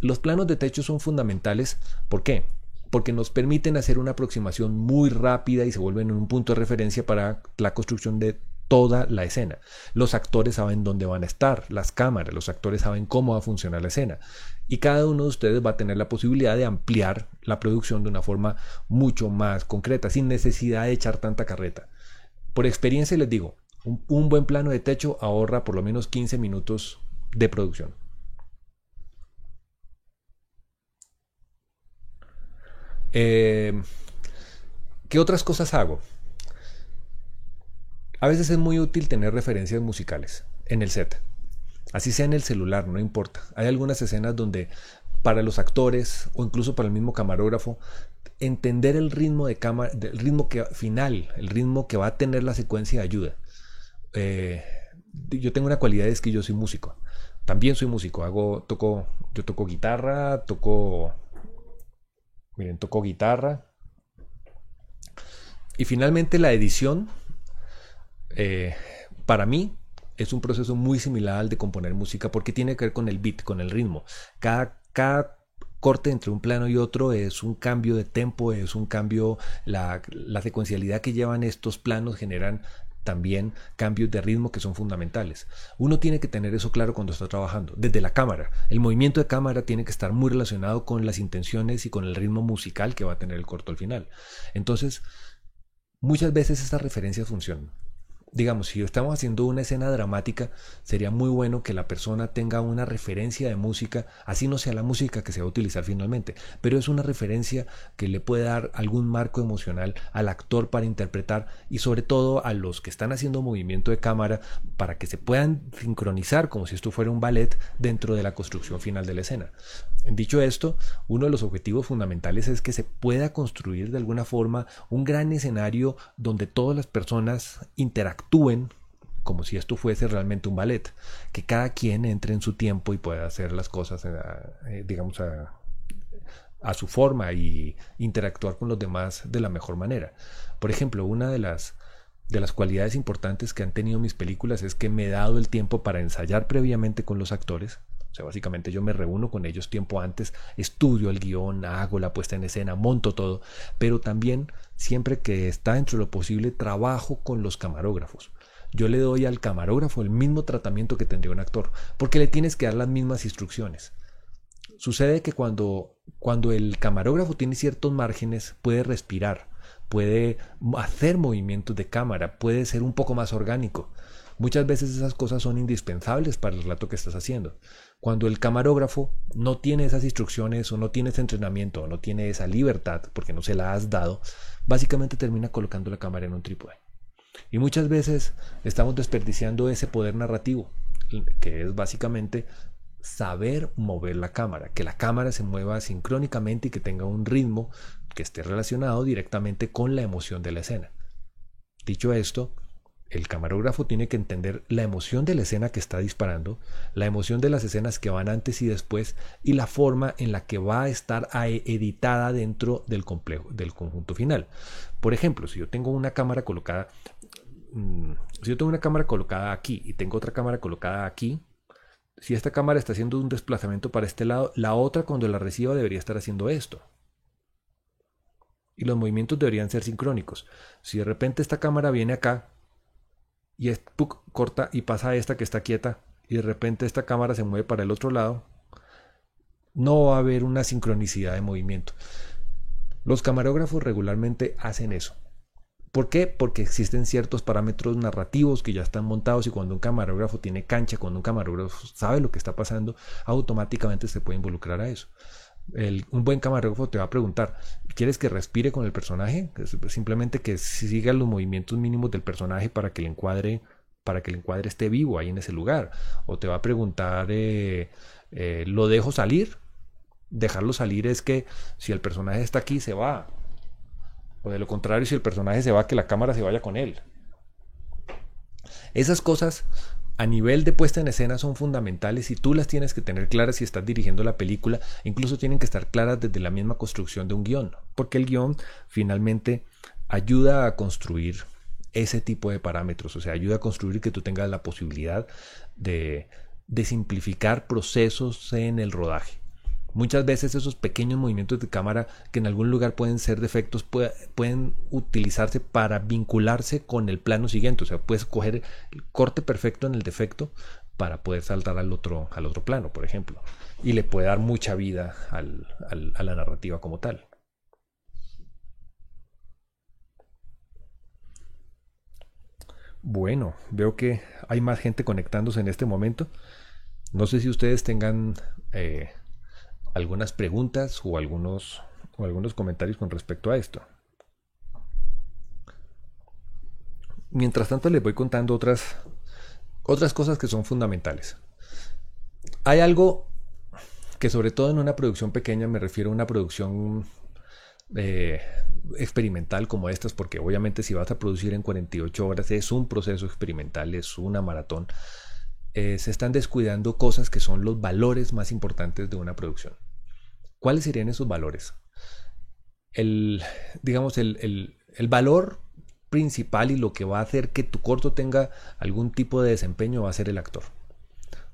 Los planos de techo son fundamentales. ¿Por qué? Porque nos permiten hacer una aproximación muy rápida y se vuelven un punto de referencia para la construcción de toda la escena. Los actores saben dónde van a estar, las cámaras, los actores saben cómo va a funcionar la escena. Y cada uno de ustedes va a tener la posibilidad de ampliar la producción de una forma mucho más concreta, sin necesidad de echar tanta carreta. Por experiencia les digo, un buen plano de techo ahorra por lo menos 15 minutos de producción. ¿Qué otras cosas hago? A veces es muy útil tener referencias musicales en el set. Así sea en el celular, no importa. Hay algunas escenas donde para los actores o incluso para el mismo camarógrafo, entender el ritmo de cámara, el ritmo final, el ritmo que va a tener la secuencia ayuda. Yo tengo una cualidad, es que yo soy músico. También soy músico. Yo toco guitarra, toco guitarra. Y finalmente la edición, para mí, es un proceso muy similar al de componer música porque tiene que ver con el beat, con el ritmo. Cada corte entre un plano y otro es un cambio de tempo, es un cambio, la secuencialidad que llevan estos planos generan también cambios de ritmo que son fundamentales. Uno tiene que tener eso claro cuando está trabajando. Desde la cámara, el movimiento de cámara tiene que estar muy relacionado con las intenciones y con el ritmo musical que va a tener el corto al final. Entonces, muchas veces estas referencias funcionan. digamos, si estamos haciendo una escena dramática, sería muy bueno que la persona tenga una referencia de música, así no sea la música que se va a utilizar finalmente, pero es una referencia que le puede dar algún marco emocional al actor para interpretar y sobre todo a los que están haciendo movimiento de cámara para que se puedan sincronizar como si esto fuera un ballet dentro de la construcción final de la escena. Dicho esto, uno de los objetivos fundamentales es que se pueda construir de alguna forma un gran escenario donde todas las personas interactúen como si esto fuese realmente un ballet, que cada quien entre en su tiempo y pueda hacer las cosas, digamos, a su forma y interactuar con los demás de la mejor manera. Por ejemplo, una de las cualidades importantes que han tenido mis películas es que me he dado el tiempo para ensayar previamente con los actores. O sea, básicamente yo me reúno con ellos tiempo antes, estudio el guión, hago la puesta en escena, monto todo, pero también, siempre que está dentro de lo posible, trabajo con los camarógrafos. Yo le doy al camarógrafo el mismo tratamiento que tendría un actor, porque le tienes que dar las mismas instrucciones. Sucede que cuando el camarógrafo tiene ciertos márgenes, puede respirar, puede hacer movimientos de cámara, puede ser un poco más orgánico. Muchas veces esas cosas son indispensables para el relato que estás haciendo. Cuando el camarógrafo no tiene esas instrucciones o no tiene ese entrenamiento o no tiene esa libertad porque no se la has dado, básicamente termina colocando la cámara en un trípode. Y muchas veces estamos desperdiciando ese poder narrativo, que es básicamente saber mover la cámara, que la cámara se mueva sincrónicamente y que tenga un ritmo que esté relacionado directamente con la emoción de la escena. Dicho esto, el camarógrafo tiene que entender la emoción de la escena que está disparando, la emoción de las escenas que van antes y después y la forma en la que va a estar editada dentro del conjunto final. Por ejemplo, si yo tengo una cámara colocada aquí y tengo otra cámara colocada aquí, si esta cámara está haciendo un desplazamiento para este lado, la otra cuando la reciba debería estar haciendo esto. Y los movimientos deberían ser sincrónicos. Si de repente esta cámara viene acá y corta y pasa a esta que está quieta y de repente esta cámara se mueve para el otro lado, no va a haber una sincronicidad de movimiento. Los camarógrafos regularmente hacen eso. ¿Por qué? Porque existen ciertos parámetros narrativos que ya están montados y cuando un camarógrafo tiene cancha, cuando un camarógrafo sabe lo que está pasando, automáticamente se puede involucrar a eso. Un buen camarógrafo te va a preguntar, ¿quieres que respire con el personaje? Simplemente que siga los movimientos mínimos del personaje para que el encuadre esté vivo ahí en ese lugar. O te va a preguntar, ¿lo dejo salir? Dejarlo salir es que si el personaje está aquí se va. O de lo contrario, si el personaje se va, que la cámara se vaya con él. Esas cosas a nivel de puesta en escena son fundamentales y tú las tienes que tener claras si estás dirigiendo la película. Incluso tienen que estar claras desde la misma construcción de un guión, porque el guión finalmente ayuda a construir ese tipo de parámetros, o sea, ayuda a construir que tú tengas la posibilidad de simplificar procesos en el rodaje. Muchas veces esos pequeños movimientos de cámara que en algún lugar pueden ser defectos pueden utilizarse para vincularse con el plano siguiente. O sea, puedes coger el corte perfecto en el defecto para poder saltar al otro plano, por ejemplo. Y le puede dar mucha vida a la narrativa como tal. Bueno, veo que hay más gente conectándose en este momento. No sé si ustedes tengan algunas preguntas o algunos comentarios con respecto a esto. Mientras tanto les voy contando otras cosas que son fundamentales. Hay algo que sobre todo en una producción pequeña, me refiero a una producción experimental como estas, porque obviamente si vas a producir en 48 horas es un proceso experimental, es una maratón. Se están descuidando cosas que son los valores más importantes de una producción. ¿Cuáles serían esos valores? El valor principal y lo que va a hacer que tu corto tenga algún tipo de desempeño va a ser el actor.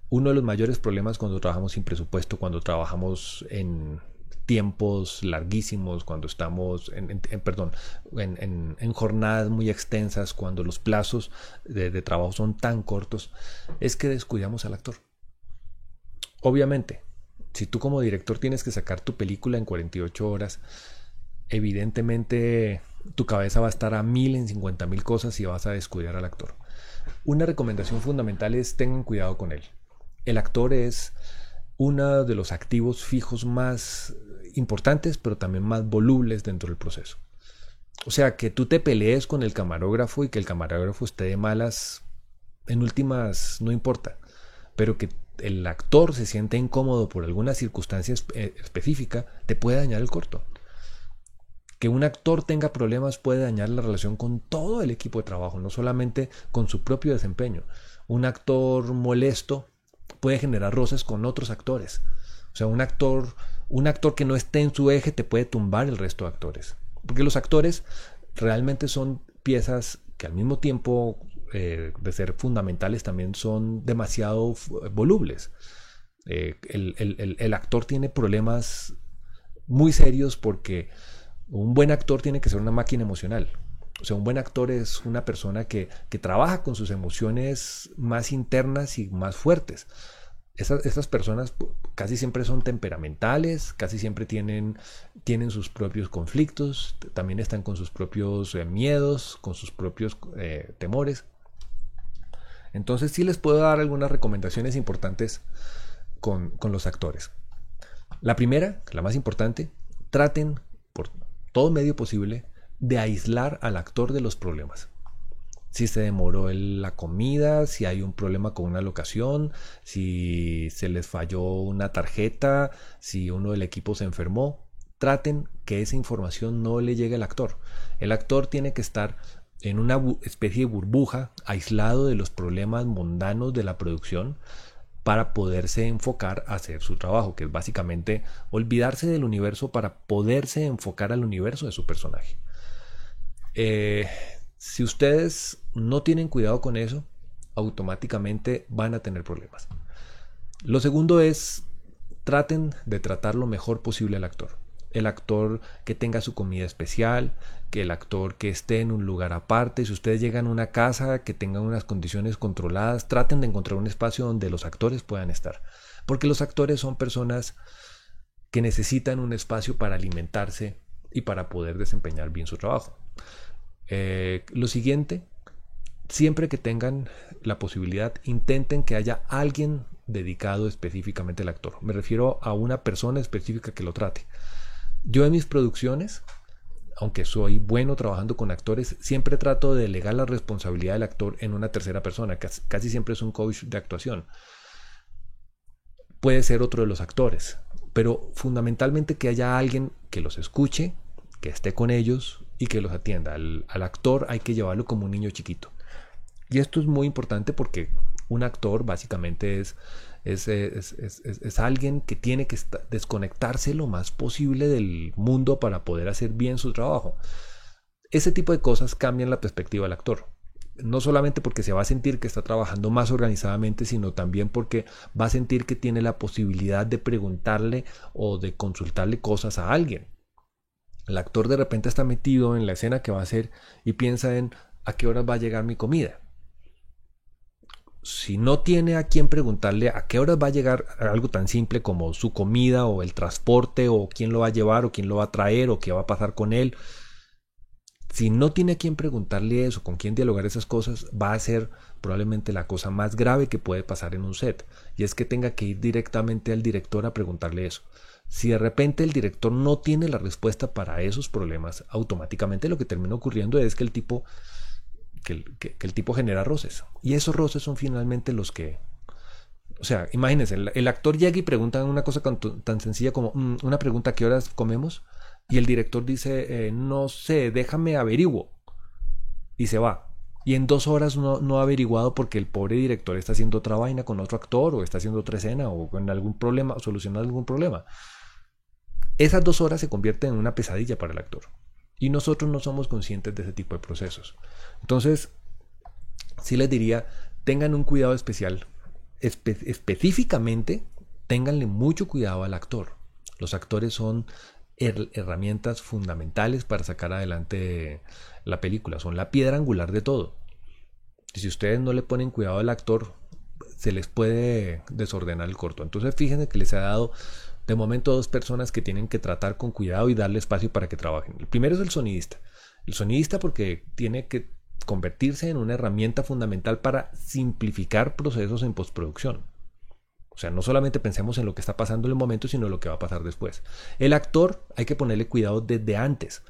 Uno de los mayores problemas cuando trabajamos sin presupuesto, cuando trabajamos en tiempos larguísimos, cuando estamos en jornadas muy extensas, cuando los plazos de trabajo son tan cortos, es que descuidamos al actor. Obviamente, si tú como director tienes que sacar tu película en 48 horas, evidentemente tu cabeza va a estar a 1000 en 50,000 cosas y vas a descuidar al actor. Una recomendación fundamental es tengan cuidado con él. El actor es uno de los activos fijos más importantes, pero también más volubles dentro del proceso. O sea, que tú te pelees con el camarógrafo y que el camarógrafo esté de malas, en últimas no importa, pero que el actor se siente incómodo por alguna circunstancia específica, te puede dañar el corto. Que un actor tenga problemas puede dañar la relación con todo el equipo de trabajo, no solamente con su propio desempeño. Un actor molesto puede generar roces con otros actores. O sea, un actor que no esté en su eje te puede tumbar el resto de actores. Porque los actores realmente son piezas que al mismo tiempo de ser fundamentales también son demasiado volubles. El actor tiene problemas muy serios porque un buen actor tiene que ser una máquina emocional. O sea, un buen actor es una persona que trabaja con sus emociones más internas y más fuertes. Estas personas casi siempre son temperamentales, casi siempre tienen sus propios conflictos, también están con sus propios miedos, con sus propios temores. Entonces sí les puedo dar algunas recomendaciones importantes con los actores. La primera, la más importante, traten por todo medio posible de aislar al actor de los problemas. Si se demoró la comida, si hay un problema con una locación, si se les falló una tarjeta, si uno del equipo se enfermó, traten que esa información no le llegue al actor. El actor tiene que estar en una especie de burbuja, aislado de los problemas mundanos de la producción, para poderse enfocar a hacer su trabajo, que es básicamente olvidarse del universo para poderse enfocar al universo de su personaje. Si ustedes no tienen cuidado con eso, automáticamente van a tener problemas. Lo segundo es, traten de tratar lo mejor posible al actor. El actor que tenga su comida especial, que el actor que esté en un lugar aparte. Si ustedes llegan a una casa que tengan unas condiciones controladas, traten de encontrar un espacio donde los actores puedan estar. Porque los actores son personas que necesitan un espacio para alimentarse y para poder desempeñar bien su trabajo. Lo siguiente, siempre que tengan la posibilidad, intenten que haya alguien dedicado específicamente al actor. Me refiero a una persona específica que lo trate. Yo en mis producciones, aunque soy bueno trabajando con actores, siempre trato de delegar la responsabilidad del actor en una tercera persona, que casi siempre es un coach de actuación. Puede ser otro de los actores, pero fundamentalmente que haya alguien que los escuche, que esté con ellos y que los atienda. Al actor hay que llevarlo como un niño chiquito. Y esto es muy importante porque un actor básicamente es alguien que tiene que desconectarse lo más posible del mundo para poder hacer bien su trabajo. Ese tipo de cosas cambian la perspectiva del actor. No solamente porque se va a sentir que está trabajando más organizadamente, sino también porque va a sentir que tiene la posibilidad de preguntarle o de consultarle cosas a alguien. El actor de repente está metido en la escena que va a hacer y piensa en a qué horas va a llegar mi comida. Si no tiene a quién preguntarle a qué horas va a llegar algo tan simple como su comida o el transporte o quién lo va a llevar o quién lo va a traer o qué va a pasar con él, si no tiene a quién preguntarle eso, con quién dialogar esas cosas, va a ser probablemente la cosa más grave que puede pasar en un set, y es que tenga que ir directamente al director a preguntarle eso. Si de repente el director no tiene la respuesta para esos problemas, automáticamente lo que termina ocurriendo es que el tipo genera roces. Y esos roces son finalmente los que... O sea, imagínense, el actor llega y pregunta una cosa tan sencilla como una pregunta: ¿a qué horas comemos? Y el director dice, no sé, déjame averiguo. Y se va. Y en 2 horas no ha averiguado porque el pobre director está haciendo otra vaina con otro actor, o está haciendo otra escena, o con algún problema, solucionando algún problema. Esas 2 horas se convierten en una pesadilla para el actor. Y nosotros no somos conscientes de ese tipo de procesos. Entonces, sí les diría, tengan un cuidado especial. Específicamente, ténganle mucho cuidado al actor. Los actores son herramientas fundamentales para sacar adelante la película. Son la piedra angular de todo. Y si ustedes no le ponen cuidado al actor, se les puede desordenar el corto. Entonces, fíjense que les ha dado de momento 2 personas que tienen que tratar con cuidado y darle espacio para que trabajen. El primero es el sonidista. El sonidista porque tiene que convertirse en una herramienta fundamental para simplificar procesos en postproducción. O sea, no solamente pensemos en lo que está pasando en el momento, sino en lo que va a pasar después. El actor hay que ponerle cuidado desde antes,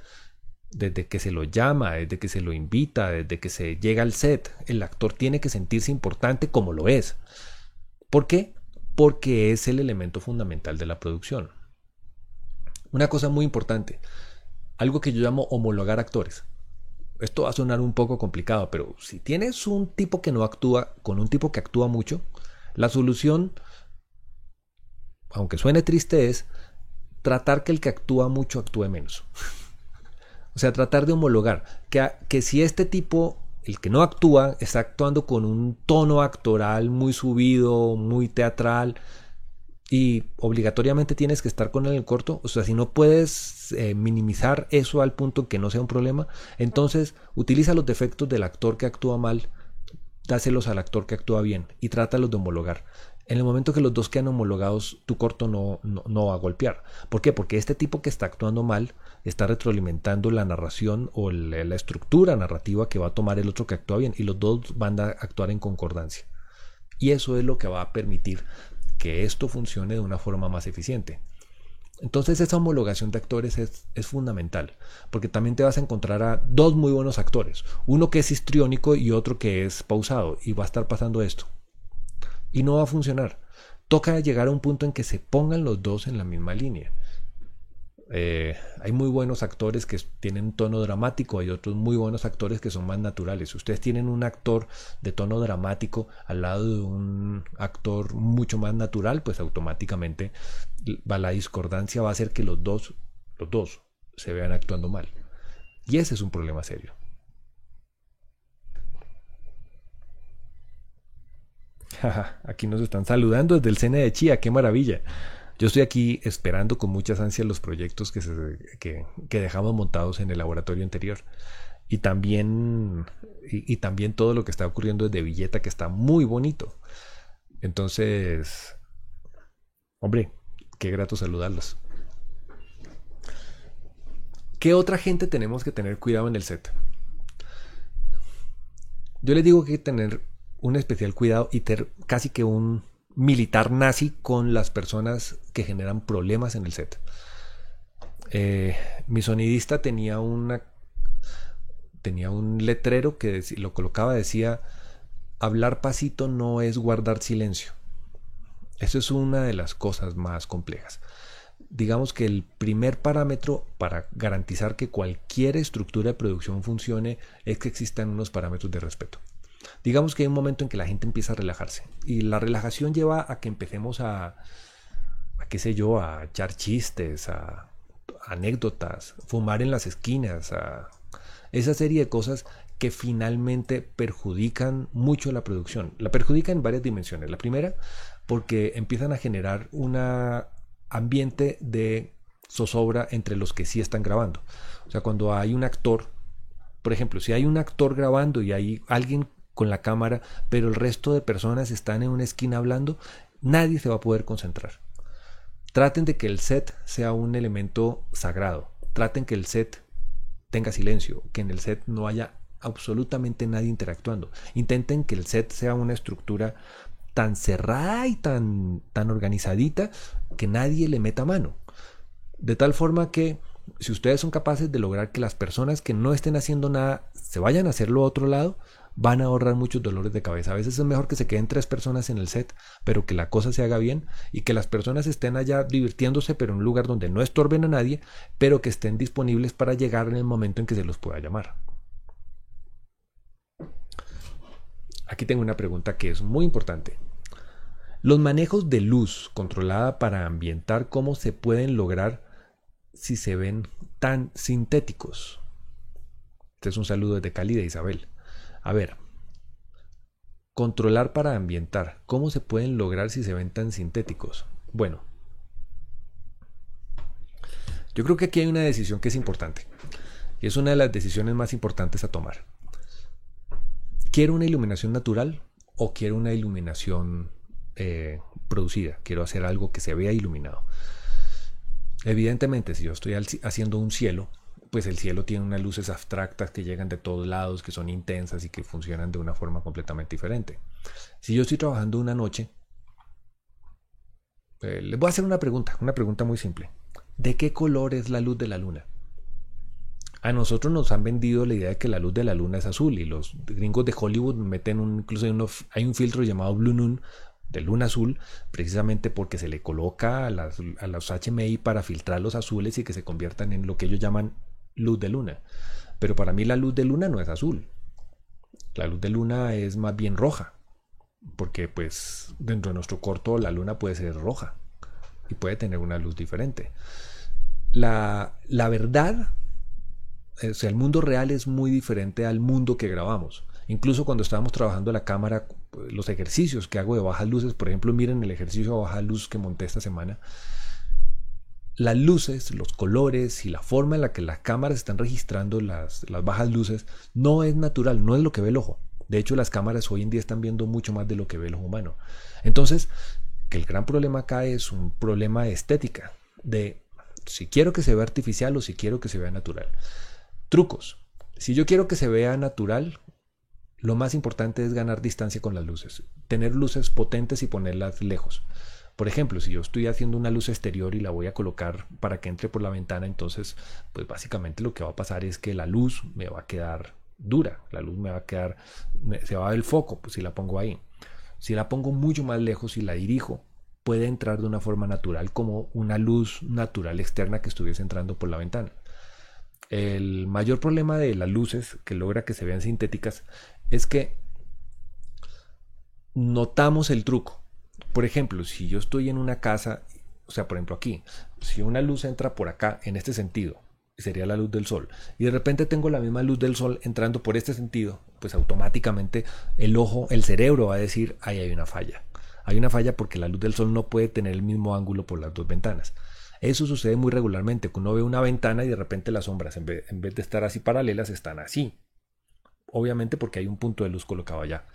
desde que se lo llama, desde que se lo invita, desde que se llega al set. El actor tiene que sentirse importante como lo es. ¿Por qué? Porque es el elemento fundamental de la producción. Una cosa muy importante, algo que yo llamo homologar actores. Esto va a sonar un poco complicado, pero si tienes un tipo que no actúa con un tipo que actúa mucho, la solución, aunque suene triste, es tratar que el que actúa mucho actúe menos. O sea, tratar de homologar que si este tipo, el que no actúa, está actuando con un tono actoral muy subido, muy teatral, y obligatoriamente tienes que estar con él en el corto, o sea, si no puedes minimizar eso al punto que no sea un problema, entonces utiliza los defectos del actor que actúa mal, dáselos al actor que actúa bien y trátalos de homologar. En el momento que los dos quedan homologados, tu corto no va a golpear. ¿Por qué? Porque este tipo que está actuando mal está retroalimentando la narración o la estructura narrativa que va a tomar el otro que actúa bien, y los dos van a actuar en concordancia. Y eso es lo que va a permitir que esto funcione de una forma más eficiente. Entonces esa homologación de actores es fundamental, porque también te vas a encontrar a dos muy buenos actores, uno que es histriónico y otro que es pausado, y va a estar pasando esto. Y no va a funcionar. Toca llegar a un punto en que se pongan los dos en la misma línea. Hay muy buenos actores que tienen un tono dramático, hay otros muy buenos actores que son más naturales. Si ustedes tienen un actor de tono dramático al lado de un actor mucho más natural, pues automáticamente la discordancia va a hacer que los dos se vean actuando mal. Y ese es un problema serio. Aquí nos están saludando desde el CNE de Chía, qué maravilla. Yo estoy aquí esperando con muchas ansias los proyectos que dejamos montados en el laboratorio anterior. Y también todo lo que está ocurriendo desde Villeta, que está muy bonito. Entonces, hombre, qué grato saludarlos. ¿Qué otra gente tenemos que tener cuidado en el set? Yo les digo que hay que tener un especial cuidado y casi que un militar nazi con las personas que generan problemas en el set. Mi sonidista tenía un letrero que lo colocaba, decía: hablar pasito no es guardar silencio. Eso es una de las cosas más complejas. Digamos que el primer parámetro para garantizar que cualquier estructura de producción funcione es que existan unos parámetros de respeto. Digamos que hay un momento en que la gente empieza a relajarse, y la relajación lleva a que empecemos a echar chistes, a anécdotas, fumar en las esquinas, a esa serie de cosas que finalmente perjudican mucho la producción. La perjudican en varias dimensiones. La primera, porque empiezan a generar un ambiente de zozobra entre los que sí están grabando. O sea, cuando hay un actor, por ejemplo, si hay un actor grabando y hay alguien con la cámara, pero el resto de personas están en una esquina hablando, nadie se va a poder concentrar. Traten de que el set sea un elemento sagrado. Traten que el set tenga silencio, que en el set no haya absolutamente nadie interactuando. Intenten que el set sea una estructura tan cerrada y tan organizadita que nadie le meta mano. De tal forma que si ustedes son capaces de lograr que las personas que no estén haciendo nada se vayan a hacerlo a otro lado, van a ahorrar muchos dolores de cabeza. A veces es mejor que se queden 3 personas en el set, pero que la cosa se haga bien, y que las personas estén allá divirtiéndose, pero en un lugar donde no estorben a nadie, pero que estén disponibles para llegar en el momento en que se los pueda llamar. Aquí tengo una pregunta que es muy importante. Los manejos de luz controlada para ambientar, ¿cómo se pueden lograr si se ven tan sintéticos? Este es un saludo desde Cali de Isabel. A ver, controlar para ambientar, ¿cómo se pueden lograr si se ven tan sintéticos? Bueno, yo creo que aquí hay una decisión que es importante, y es una de las decisiones más importantes a tomar. ¿Quiero una iluminación natural o quiero una iluminación producida? Quiero hacer algo que se vea iluminado. Evidentemente, si yo estoy haciendo un cielo, pues el cielo tiene unas luces abstractas que llegan de todos lados, que son intensas y que funcionan de una forma completamente diferente. Si yo estoy trabajando una noche, les voy a hacer una pregunta muy simple. ¿De qué color es la luz de la luna? A nosotros nos han vendido la idea de que la luz de la luna es azul, y los gringos de Hollywood meten incluso hay un filtro llamado Blue Moon, de luna azul, precisamente porque se le coloca a los HMI para filtrar los azules y que se conviertan en lo que ellos llaman luz de luna. Pero para mí la luz de luna no es azul. La luz de luna es más bien roja, porque pues dentro de nuestro corto la luna puede ser roja y puede tener una luz diferente. La verdad, o sea, el mundo real es muy diferente al mundo que grabamos. Incluso cuando estábamos trabajando la cámara, los ejercicios que hago de bajas luces, por ejemplo, miren el ejercicio de baja luz que monté esta semana. Las luces, los colores y la forma en la que las cámaras están registrando las bajas luces no es natural, no es lo que ve el ojo. De hecho, las cámaras hoy en día están viendo mucho más de lo que ve el ojo humano. Entonces, que el gran problema acá es un problema de estética, de si quiero que se vea artificial o si quiero que se vea natural. Trucos. Si yo quiero que se vea natural, lo más importante es ganar distancia con las luces. Tener luces potentes y ponerlas lejos. Por ejemplo, si yo estoy haciendo una luz exterior y la voy a colocar para que entre por la ventana, entonces, pues básicamente lo que va a pasar es que la luz me va a quedar dura. La luz me va a quedar, se va a ver el foco, pues si la pongo ahí. Si la pongo mucho más lejos y la dirijo, puede entrar de una forma natural, como una luz natural externa que estuviese entrando por la ventana. El mayor problema de las luces que logra que se vean sintéticas es que notamos el truco. Por ejemplo, si yo estoy en una casa, o sea, por ejemplo aquí, si una luz entra por acá en este sentido, sería la luz del sol, y de repente tengo la misma luz del sol entrando por este sentido, pues automáticamente el ojo, el cerebro va a decir, ahí hay una falla. Hay una falla porque la luz del sol no puede tener el mismo ángulo por las dos ventanas. Eso sucede muy regularmente, que uno ve una ventana y de repente las sombras, en vez de estar así paralelas, están así. Obviamente porque hay un punto de luz colocado allá.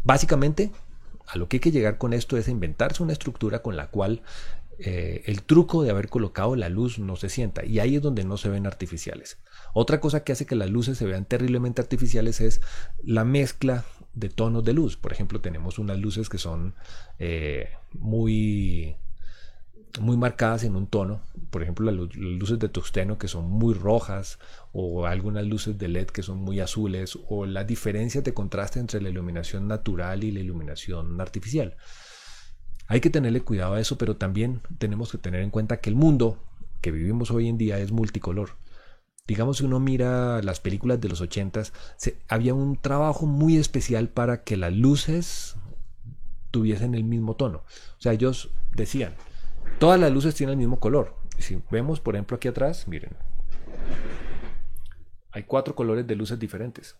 Básicamente, a lo que hay que llegar con esto es a inventarse una estructura con la cual el truco de haber colocado la luz no se sienta, y ahí es donde no se ven artificiales. Otra cosa que hace que las luces se vean terriblemente artificiales es la mezcla de tonos de luz. Por ejemplo, tenemos unas luces que son muy marcadas en un tono, por ejemplo las luces de tungsteno que son muy rojas, o algunas luces de LED que son muy azules, o las diferencias de contraste entre la iluminación natural y la iluminación artificial. Hay que tenerle cuidado a eso, pero también tenemos que tener en cuenta que el mundo que vivimos hoy en día es multicolor. Digamos, si uno mira las películas de los 80s, había un trabajo muy especial para que las luces tuviesen el mismo tono. O sea, ellos decían, todas las luces tienen el mismo color. Si vemos, por ejemplo, aquí atrás, miren, hay 4 colores de luces diferentes.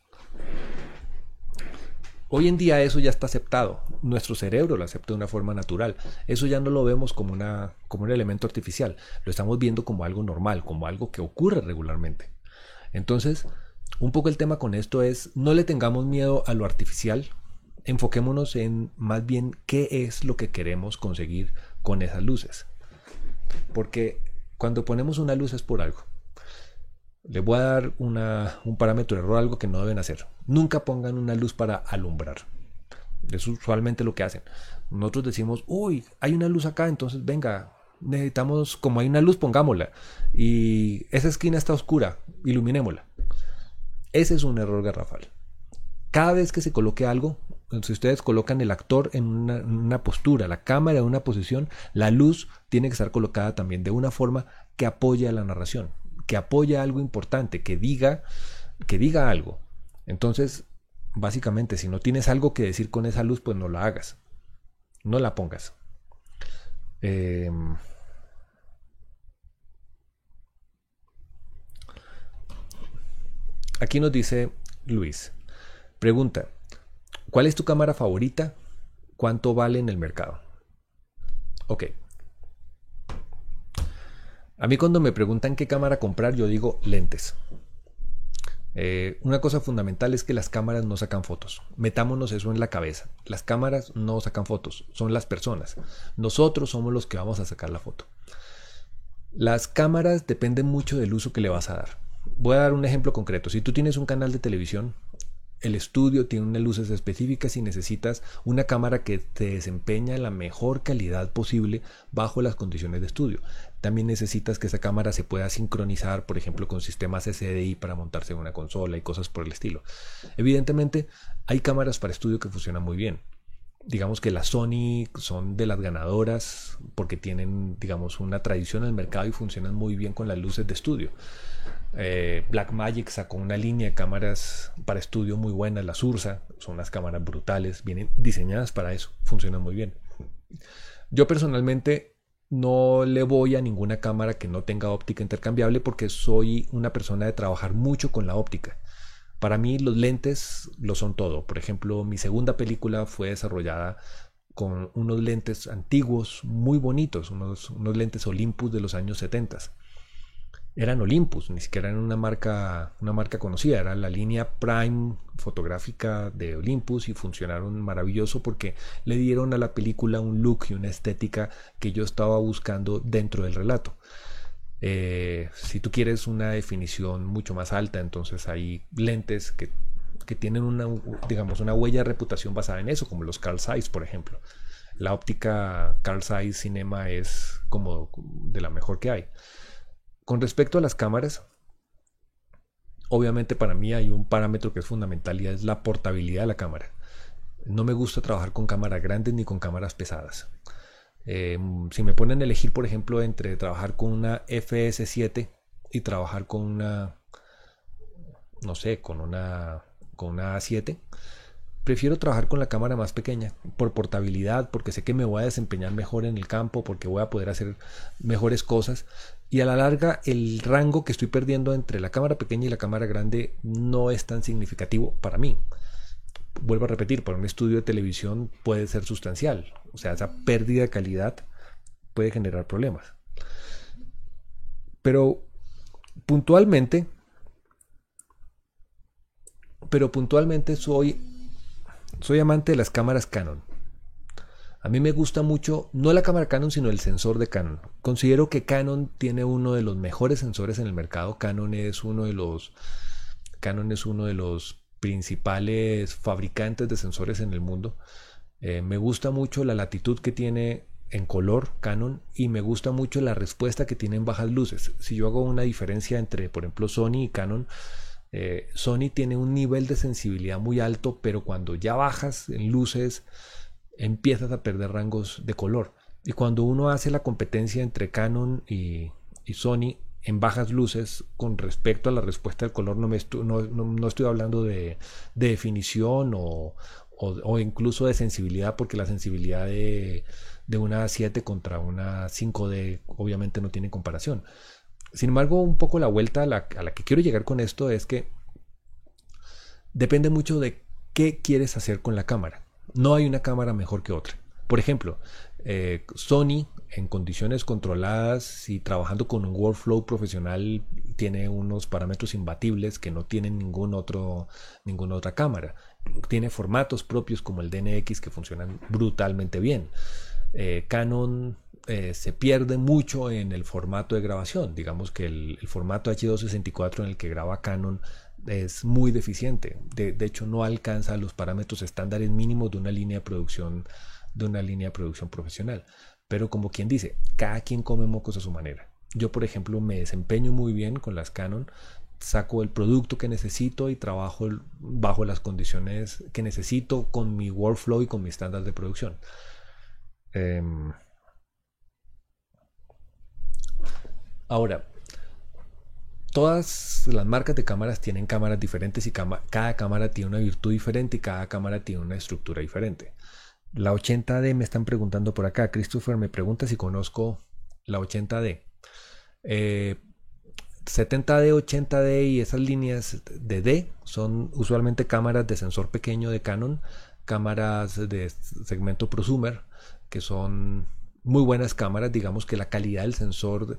Hoy en día eso ya está aceptado. Nuestro cerebro lo acepta de una forma natural. Eso ya no lo vemos como un elemento artificial. Lo estamos viendo como algo normal, como algo que ocurre regularmente. Entonces, un poco el tema con esto es, no le tengamos miedo a lo artificial. Enfoquémonos en más bien qué es lo que queremos conseguir con esas luces. Porque cuando ponemos una luz es por algo. Les voy a dar un parámetro de error, algo que no deben hacer. Nunca pongan una luz para alumbrar. Es usualmente lo que hacen. Nosotros decimos, uy, hay una luz acá, entonces venga, necesitamos, como hay una luz, pongámosla. Y esa esquina está oscura, iluminémosla. Ese es un error garrafal. Cada vez que se coloque algo, si ustedes colocan el actor en una postura, la cámara en una posición, la luz tiene que estar colocada también de una forma que apoye a la narración, que apoye algo importante, que diga algo. Entonces, básicamente, si no tienes algo que decir con esa luz, pues no la hagas, no la pongas. Aquí nos dice Luis, pregunta, ¿cuál es tu cámara favorita? ¿Cuánto vale en el mercado? Ok. A mí cuando me preguntan qué cámara comprar, yo digo lentes. Una cosa fundamental es que las cámaras no sacan fotos. Metámonos eso en la cabeza. Las cámaras no sacan fotos, son las personas. Nosotros somos los que vamos a sacar la foto. Las cámaras dependen mucho del uso que le vas a dar. voy a dar un ejemplo concreto. Si tú tienes un canal de televisión, el estudio tiene unas luces específicas y necesitas una cámara que te desempeña la mejor calidad posible bajo las condiciones de estudio. También necesitas que esa cámara se pueda sincronizar, por ejemplo, con sistemas SDI para montarse en una consola y cosas por el estilo. Evidentemente, hay cámaras para estudio que funcionan muy bien. Digamos que las Sony son de las ganadoras porque tienen, digamos, una tradición en el mercado y funcionan muy bien con las luces de estudio. Blackmagic sacó una línea de cámaras para estudio muy buena, las Ursa, son unas cámaras brutales, vienen diseñadas para eso, funcionan muy bien. Yo personalmente no le voy a ninguna cámara que no tenga óptica intercambiable porque soy una persona de trabajar mucho con la óptica. Para mí los lentes lo son todo. Por ejemplo, mi segunda película fue desarrollada con unos lentes antiguos muy bonitos, unos lentes Olympus de los años 70. Eran Olympus, ni siquiera eran una marca conocida, era la línea Prime fotográfica de Olympus y funcionaron maravilloso porque le dieron a la película un look y una estética que yo estaba buscando dentro del relato. Si tú quieres una definición mucho más alta, entonces hay lentes que tienen digamos, una huella de reputación basada en eso, como los Carl Zeiss, por ejemplo. La óptica Carl Zeiss Cinema es como de la mejor que hay. Con respecto a las cámaras, obviamente para mí hay un parámetro que es fundamental y es la portabilidad de la cámara. No me gusta trabajar con cámaras grandes ni con cámaras pesadas. Si me ponen a elegir, por ejemplo, entre trabajar con una FS7 y trabajar con una, no sé, con una A7, prefiero trabajar con la cámara más pequeña, por portabilidad, porque sé que me voy a desempeñar mejor en el campo, porque voy a poder hacer mejores cosas. Y a la larga, el rango que estoy perdiendo entre la cámara pequeña y la cámara grande no es tan significativo para mí. Vuelvo a repetir, para un estudio de televisión puede ser sustancial. O sea, esa pérdida de calidad puede generar problemas. Pero puntualmente soy amante de las cámaras Canon. A mí me gusta mucho, no la cámara Canon, sino el sensor de Canon. Considero que Canon tiene uno de los mejores sensores en el mercado. Canon es uno de los principales fabricantes de sensores en el mundo. Me gusta mucho la latitud que tiene en color Canon y me gusta mucho la respuesta que tiene en bajas luces. Si yo hago una diferencia entre, por ejemplo, Sony y Canon, Sony tiene un nivel de sensibilidad muy alto, pero cuando ya bajas en luces empiezas a perder rangos de color. Y cuando uno hace la competencia entre Canon y Sony en bajas luces con respecto a la respuesta del color, no estoy hablando de definición o incluso de sensibilidad, porque la sensibilidad de una A7 contra una 5D obviamente no tiene comparación. Sin embargo, un poco la vuelta a la que quiero llegar con esto es que depende mucho de qué quieres hacer con la cámara. No hay una cámara mejor que otra. Por ejemplo, Sony en condiciones controladas y trabajando con un workflow profesional tiene unos parámetros imbatibles que no tienen ninguna otra cámara. Tiene formatos propios como el DNX que funcionan brutalmente bien. Canon se pierde mucho en el formato de grabación. Digamos que el formato H264 en el que graba Canon es muy deficiente. De hecho, no alcanza los parámetros estándares mínimos de una línea de producción profesional. Pero como quien dice, cada quien come mocos a su manera. Yo, por ejemplo, me desempeño muy bien con las Canon, saco el producto que necesito y trabajo bajo las condiciones que necesito con mi workflow y con mi estándar de producción. Ahora, todas las marcas de cámaras tienen cámaras diferentes y cada cámara tiene una virtud diferente y cada cámara tiene una estructura diferente. La 80D me están preguntando por acá. Christopher me pregunta si conozco la 80D. 70D, 80D y esas líneas de D son usualmente cámaras de sensor pequeño de Canon, cámaras de segmento prosumer, que son muy buenas cámaras. Digamos que la calidad del sensor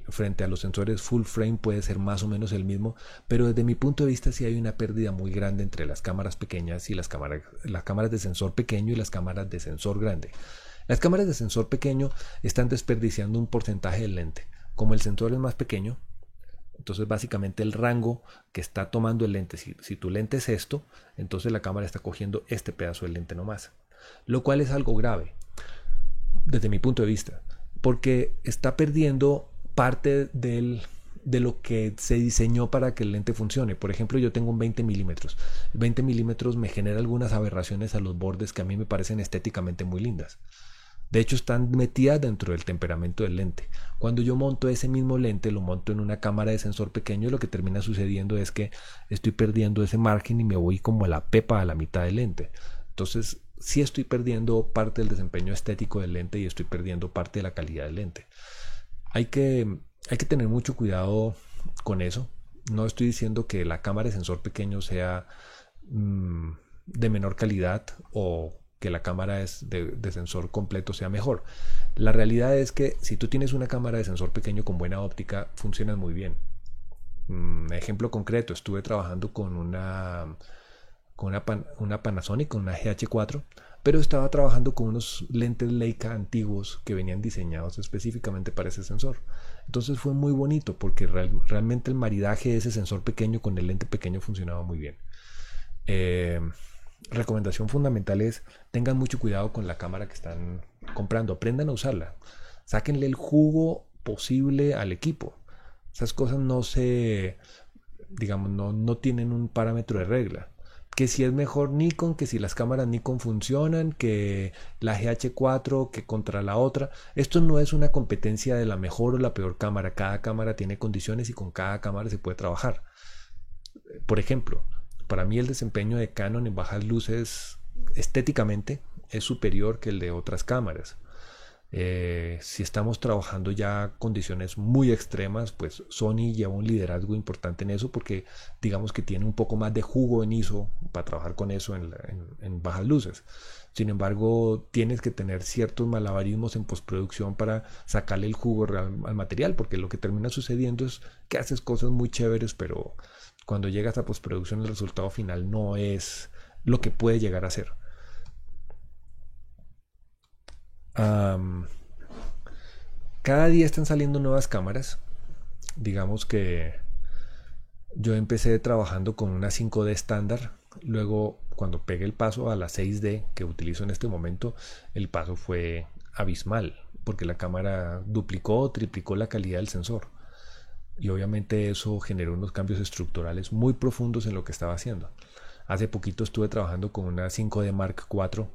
frente a los sensores full frame puede ser más o menos el mismo, pero desde mi punto de vista sí hay una pérdida muy grande entre las cámaras pequeñas y las cámaras de sensor pequeño y las cámaras de sensor grande. Las cámaras de sensor pequeño están desperdiciando un porcentaje del lente. Como el sensor es más pequeño, Entonces básicamente el rango que está tomando el lente, si tu lente es esto, entonces la cámara está cogiendo este pedazo del lente nomás. Lo cual es algo grave desde mi punto de vista, porque está perdiendo parte de lo que se diseñó para que el lente funcione. Por ejemplo, yo tengo un 20 milímetros. El 20 milímetros me genera algunas aberraciones a los bordes que a mí me parecen estéticamente muy lindas. De hecho, están metidas dentro del temperamento del lente. Cuando yo monto ese mismo lente, lo monto en una cámara de sensor pequeño, lo que termina sucediendo es que estoy perdiendo ese margen y me voy como a la pepa a la mitad del lente. Entonces, sí estoy perdiendo parte del desempeño estético del lente y estoy perdiendo parte de la calidad del lente. Hay que tener mucho cuidado con eso. No estoy diciendo que la cámara de sensor pequeño sea de menor calidad o que la cámara de sensor completo sea mejor. La realidad es que si tú tienes una cámara de sensor pequeño con buena óptica, funcionan muy bien. Ejemplo concreto, estuve trabajando con una Panasonic, con una GH4, pero estaba trabajando con unos lentes Leica antiguos que venían diseñados específicamente para ese sensor. Entonces fue muy bonito porque realmente el maridaje de ese sensor pequeño con el lente pequeño funcionaba muy bien. Recomendación fundamental es: tengan mucho cuidado con la cámara que están comprando, aprendan a usarla, sáquenle el jugo posible al equipo. Esas cosas no tienen un parámetro de regla. Que si es mejor Nikon, que si las cámaras Nikon funcionan, que la GH4, que contra la otra. Esto no es una competencia de la mejor o la peor cámara. Cada cámara tiene condiciones y con cada cámara se puede trabajar. Por ejemplo, para mí el desempeño de Canon en bajas luces estéticamente es superior que el de otras cámaras. Si estamos trabajando ya condiciones muy extremas, pues Sony lleva un liderazgo importante en eso porque digamos que tiene un poco más de jugo en ISO para trabajar con eso en bajas luces. Sin embargo, tienes que tener ciertos malabarismos en postproducción para sacarle el jugo real al material, porque lo que termina sucediendo es que haces cosas muy chéveres, pero cuando llegas a postproducción el resultado final no es lo que puede llegar a ser. Cada día están saliendo nuevas cámaras. Digamos que yo empecé trabajando con una 5D estándar. Luego, cuando pegué el paso a la 6D que utilizo en este momento, el paso fue abismal, porque la cámara duplicó o triplicó la calidad del sensor. Y obviamente eso generó unos cambios estructurales muy profundos en lo que estaba haciendo. Hace poquito estuve trabajando con una 5D Mark IV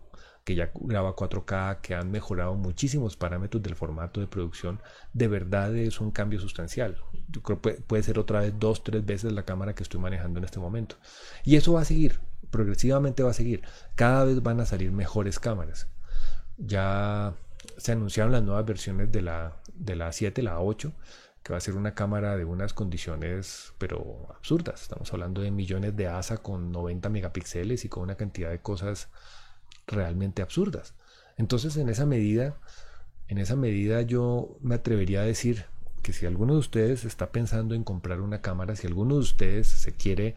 que ya graba 4K, que han mejorado muchísimos parámetros del formato de producción. De verdad es un cambio sustancial. Yo creo que puede ser otra vez 2-3 veces la cámara que estoy manejando en este momento. Y eso va a seguir, progresivamente va a seguir. Cada vez van a salir mejores cámaras. Ya se anunciaron las nuevas versiones de la 7, la 8, que va a ser una cámara de unas condiciones pero absurdas. Estamos hablando de millones de ASA con 90 megapíxeles y con una cantidad de cosas realmente absurdas. Entonces en esa medida yo me atrevería a decir que si alguno de ustedes está pensando en comprar una cámara, si alguno de ustedes se quiere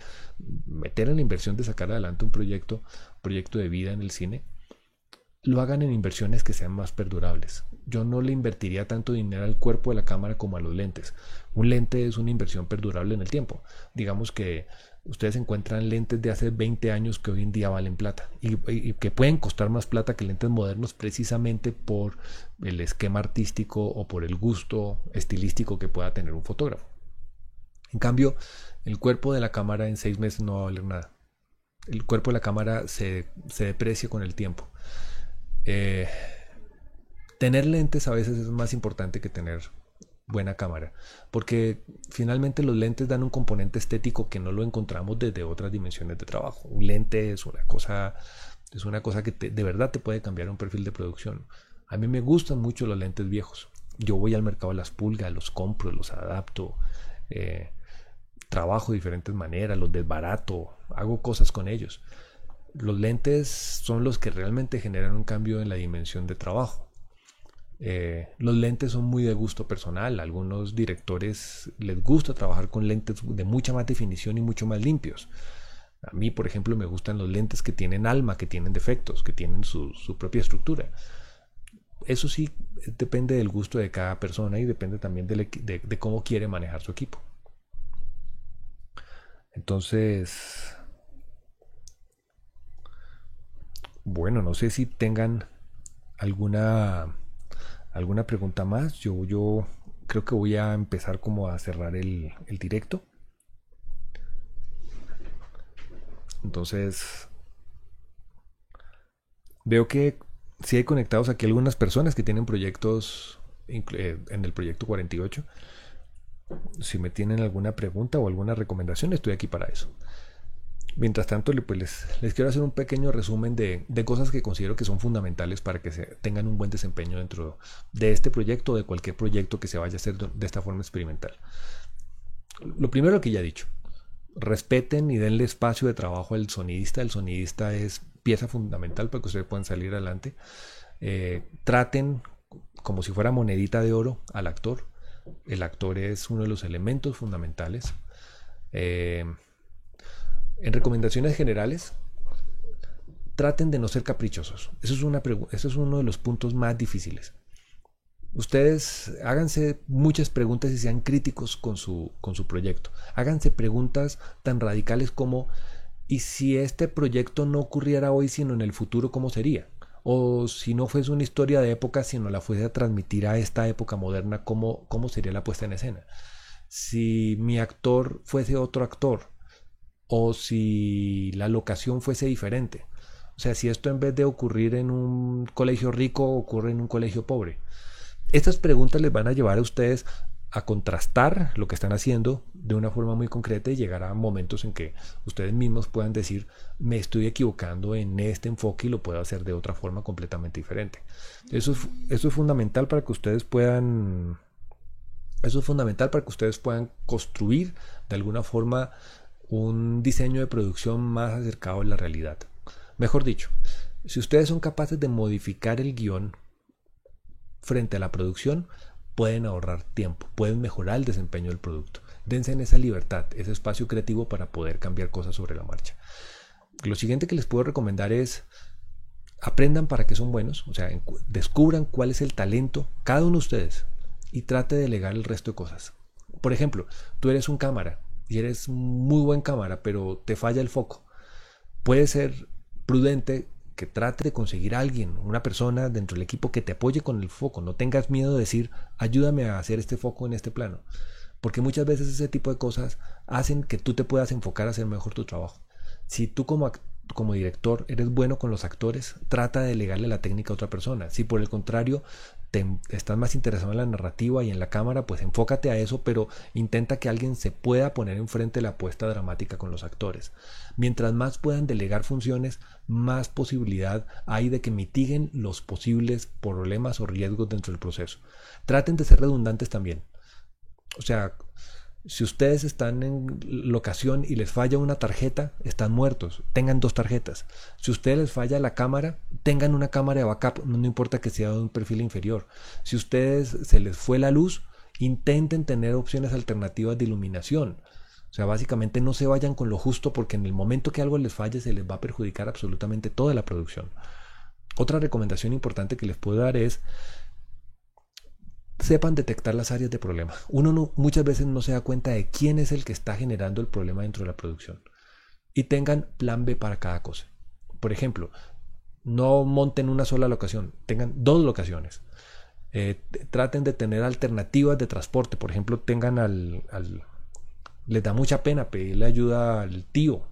meter en la inversión de sacar adelante un proyecto de vida en el cine, lo hagan en inversiones que sean más perdurables. Yo no le invertiría tanto dinero al cuerpo de la cámara como a los lentes. Un lente es una inversión perdurable en el tiempo. Digamos que ustedes encuentran lentes de hace 20 años que hoy en día valen plata y que pueden costar más plata que lentes modernos precisamente por el esquema artístico o por el gusto estilístico que pueda tener un fotógrafo. En cambio, el cuerpo de la cámara en 6 meses no va a valer nada. El cuerpo de la cámara se deprecia con el tiempo. Tener lentes a veces es más importante que tener buena cámara, porque finalmente los lentes dan un componente estético que no lo encontramos desde otras dimensiones de trabajo. Un lente es una cosa que de verdad te puede cambiar un perfil de producción. A mí me gustan mucho los lentes viejos. Yo voy al mercado de las pulgas, los compro, los adapto, trabajo de diferentes maneras, los desbarato, hago cosas con ellos. Los lentes son los que realmente generan un cambio en la dimensión de trabajo. Los lentes son muy de gusto personal. A algunos directores les gusta trabajar con lentes de mucha más definición y mucho más limpios. A mí, por ejemplo, me gustan los lentes que tienen alma, que tienen defectos, que tienen su propia estructura. Eso sí, depende del gusto de cada persona y depende también de cómo quiere manejar su equipo. Entonces, bueno, no sé si tengan alguna, alguna pregunta más. Yo creo que voy a empezar como a cerrar el directo. Entonces, veo que sí hay conectados aquí algunas personas que tienen proyectos en el proyecto 48. Si me tienen alguna pregunta o alguna recomendación, estoy aquí para eso. Mientras tanto, pues les quiero hacer un pequeño resumen de cosas que considero que son fundamentales para que tengan un buen desempeño dentro de este proyecto o de cualquier proyecto que se vaya a hacer de esta forma experimental. Lo primero que ya he dicho, respeten y denle espacio de trabajo al sonidista. El sonidista es pieza fundamental para que ustedes puedan salir adelante. Traten como si fuera monedita de oro al actor. El actor es uno de los elementos fundamentales. En recomendaciones generales, traten de no ser caprichosos. Eso es uno de los puntos más difíciles. Ustedes háganse muchas preguntas y sean críticos con su proyecto. Háganse preguntas tan radicales como: ¿y si este proyecto no ocurriera hoy sino en el futuro, cómo sería? O si no fuese una historia de época, sino la fuese a transmitir a esta época moderna, ¿cómo sería la puesta en escena? Si mi actor fuese otro actor, o si la locación fuese diferente. O sea, si esto en vez de ocurrir en un colegio rico, ocurre en un colegio pobre. Estas preguntas les van a llevar a ustedes a contrastar lo que están haciendo de una forma muy concreta y llegar a momentos en que ustedes mismos puedan decir: me estoy equivocando en este enfoque y lo puedo hacer de otra forma completamente diferente. Eso es fundamental para que ustedes puedan construir de alguna forma un diseño de producción más acercado a la realidad. Mejor dicho, si ustedes son capaces de modificar el guión frente a la producción, pueden ahorrar tiempo, pueden mejorar el desempeño del producto. Dense en esa libertad, ese espacio creativo para poder cambiar cosas sobre la marcha. Lo siguiente que les puedo recomendar es: aprendan para qué son buenos, o sea, descubran cuál es el talento cada uno de ustedes y trate de delegar el resto de cosas. Por ejemplo, tú eres un cámara y eres muy buen cámara, pero te falla el foco. Puede ser prudente que trate de conseguir a alguien, una persona dentro del equipo que te apoye con el foco. No tengas miedo de decir: ayúdame a hacer este foco en este plano. Porque muchas veces ese tipo de cosas hacen que tú te puedas enfocar a hacer mejor tu trabajo. Si tú como director eres bueno con los actores, trata de delegarle la técnica a otra persona. Si por el contrario estás más interesado en la narrativa y en la cámara, pues enfócate a eso, pero intenta que alguien se pueda poner enfrente de la apuesta dramática con los actores. Mientras más puedan delegar funciones, más posibilidad hay de que mitiguen los posibles problemas o riesgos dentro del proceso. Traten de ser redundantes también. O sea, si ustedes están en locación y les falla una tarjeta, están muertos. Tengan dos tarjetas. Si a ustedes les falla la cámara, tengan una cámara de backup, no importa que sea de un perfil inferior. Si a ustedes se les fue la luz, intenten tener opciones alternativas de iluminación. O sea, básicamente no se vayan con lo justo, porque en el momento que algo les falle se les va a perjudicar absolutamente toda la producción. Otra recomendación importante que les puedo dar es: sepan detectar las áreas de problema. Uno muchas veces no se da cuenta de quién es el que está generando el problema dentro de la producción. Y tengan plan B para cada cosa. Por ejemplo, no monten una sola locación, tengan dos locaciones. Traten de tener alternativas de transporte. Por ejemplo, les da mucha pena pedirle ayuda al tío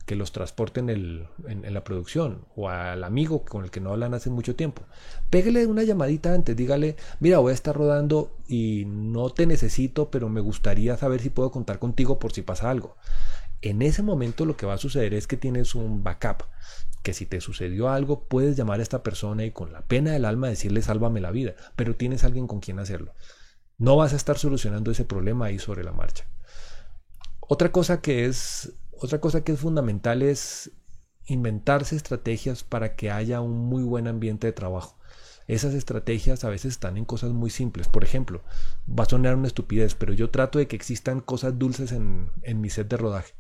que los transporten en la producción, o al amigo con el que no hablan hace mucho tiempo. Pégale una llamadita antes, dígale: mira, voy a estar rodando y no te necesito, pero me gustaría saber si puedo contar contigo por si pasa algo. En ese momento lo que va a suceder es que tienes un backup, que si te sucedió algo puedes llamar a esta persona y con la pena del alma decirle: sálvame la vida, pero tienes alguien con quien hacerlo. No vas a estar solucionando ese problema ahí sobre la marcha. Otra cosa que es fundamental es inventarse estrategias para que haya un muy buen ambiente de trabajo. Esas estrategias a veces están en cosas muy simples. Por ejemplo, va a sonar una estupidez, pero yo trato de que existan cosas dulces en mi set de rodaje.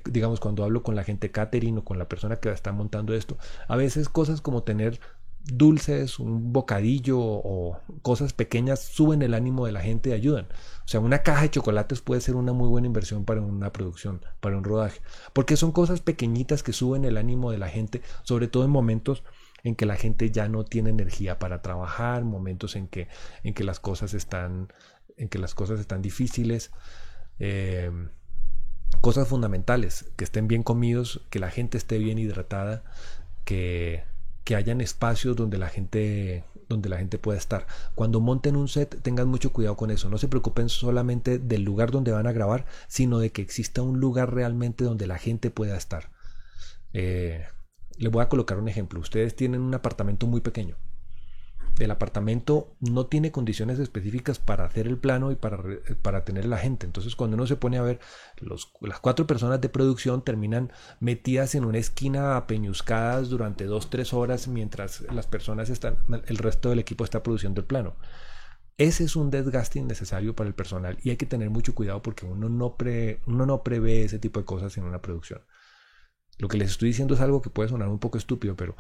Digamos, cuando hablo con la gente catering o con la persona que está montando esto, a veces cosas como tener dulces, un bocadillo o cosas pequeñas suben el ánimo de la gente y ayudan. O sea, una caja de chocolates puede ser una muy buena inversión para una producción, para un rodaje, porque son cosas pequeñitas que suben el ánimo de la gente, sobre todo en momentos en que la gente ya no tiene energía para trabajar, momentos en que las cosas están difíciles. Eh, Cosas fundamentales, que estén bien comidos, que la gente esté bien hidratada, que hayan espacios donde la gente pueda estar. Cuando monten un set, tengan mucho cuidado con eso. No se preocupen solamente del lugar donde van a grabar, sino de que exista un lugar realmente donde la gente pueda estar. Les voy a colocar un ejemplo. Ustedes tienen un apartamento muy pequeño. El apartamento no tiene condiciones específicas para hacer el plano y para tener a la gente. Entonces, cuando uno se pone a ver, las 4 personas de producción terminan metidas en una esquina apeñuscadas durante 2-3 horas mientras el resto del equipo está produciendo el plano. Ese es un desgaste innecesario para el personal y hay que tener mucho cuidado porque uno no prevé ese tipo de cosas en una producción. Lo que les estoy diciendo es algo que puede sonar un poco estúpido, pero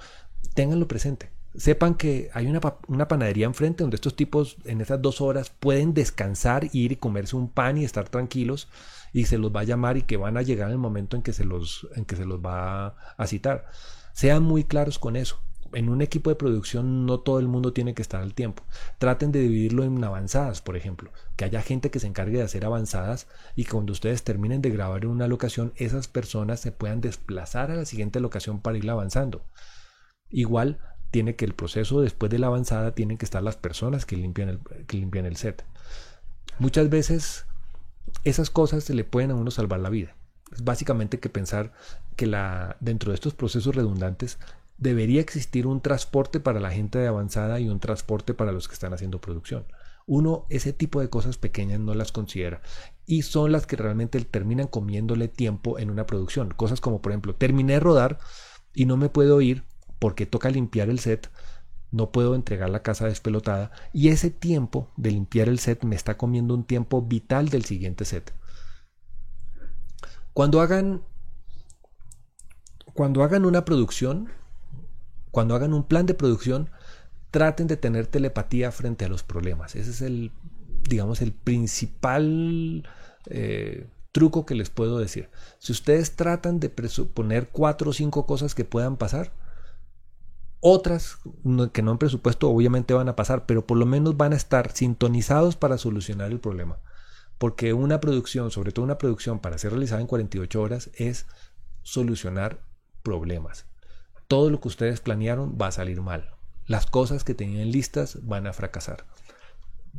ténganlo presente. Sepan que hay una panadería enfrente donde estos tipos en esas 2 horas pueden descansar, ir y comerse un pan y estar tranquilos, y se los va a llamar y que van a llegar en el momento en que se los va a citar. Sean muy claros con eso. En un equipo de producción no todo el mundo tiene que estar al tiempo. Traten de dividirlo en avanzadas, por ejemplo. Que haya gente que se encargue de hacer avanzadas y que cuando ustedes terminen de grabar en una locación, esas personas se puedan desplazar a la siguiente locación para ir avanzando. Igual tiene que el proceso después de la avanzada tienen que estar las personas que limpian el set. Muchas veces esas cosas se le pueden a uno salvar la vida. Es básicamente que pensar que dentro de estos procesos redundantes debería existir un transporte para la gente de avanzada y un transporte para los que están haciendo producción. Uno ese tipo de cosas pequeñas no las considera y son las que realmente terminan comiéndole tiempo en una producción. Cosas como, por ejemplo, terminé de rodar y no me puedo ir porque toca limpiar el set, no puedo entregar la casa despelotada y ese tiempo de limpiar el set me está comiendo un tiempo vital del siguiente set. Cuando hagan una producción, cuando hagan un plan de producción, traten de tener telepatía frente a los problemas. Ese es el principal truco que les puedo decir. Si ustedes tratan de presuponer 4 o 5 cosas que puedan pasar, otras que no en presupuesto obviamente van a pasar, pero por lo menos van a estar sintonizados para solucionar el problema. Porque una producción, sobre todo una producción para ser realizada en 48 horas, es solucionar problemas. Todo lo que ustedes planearon va a salir mal. Las cosas que tenían listas van a fracasar.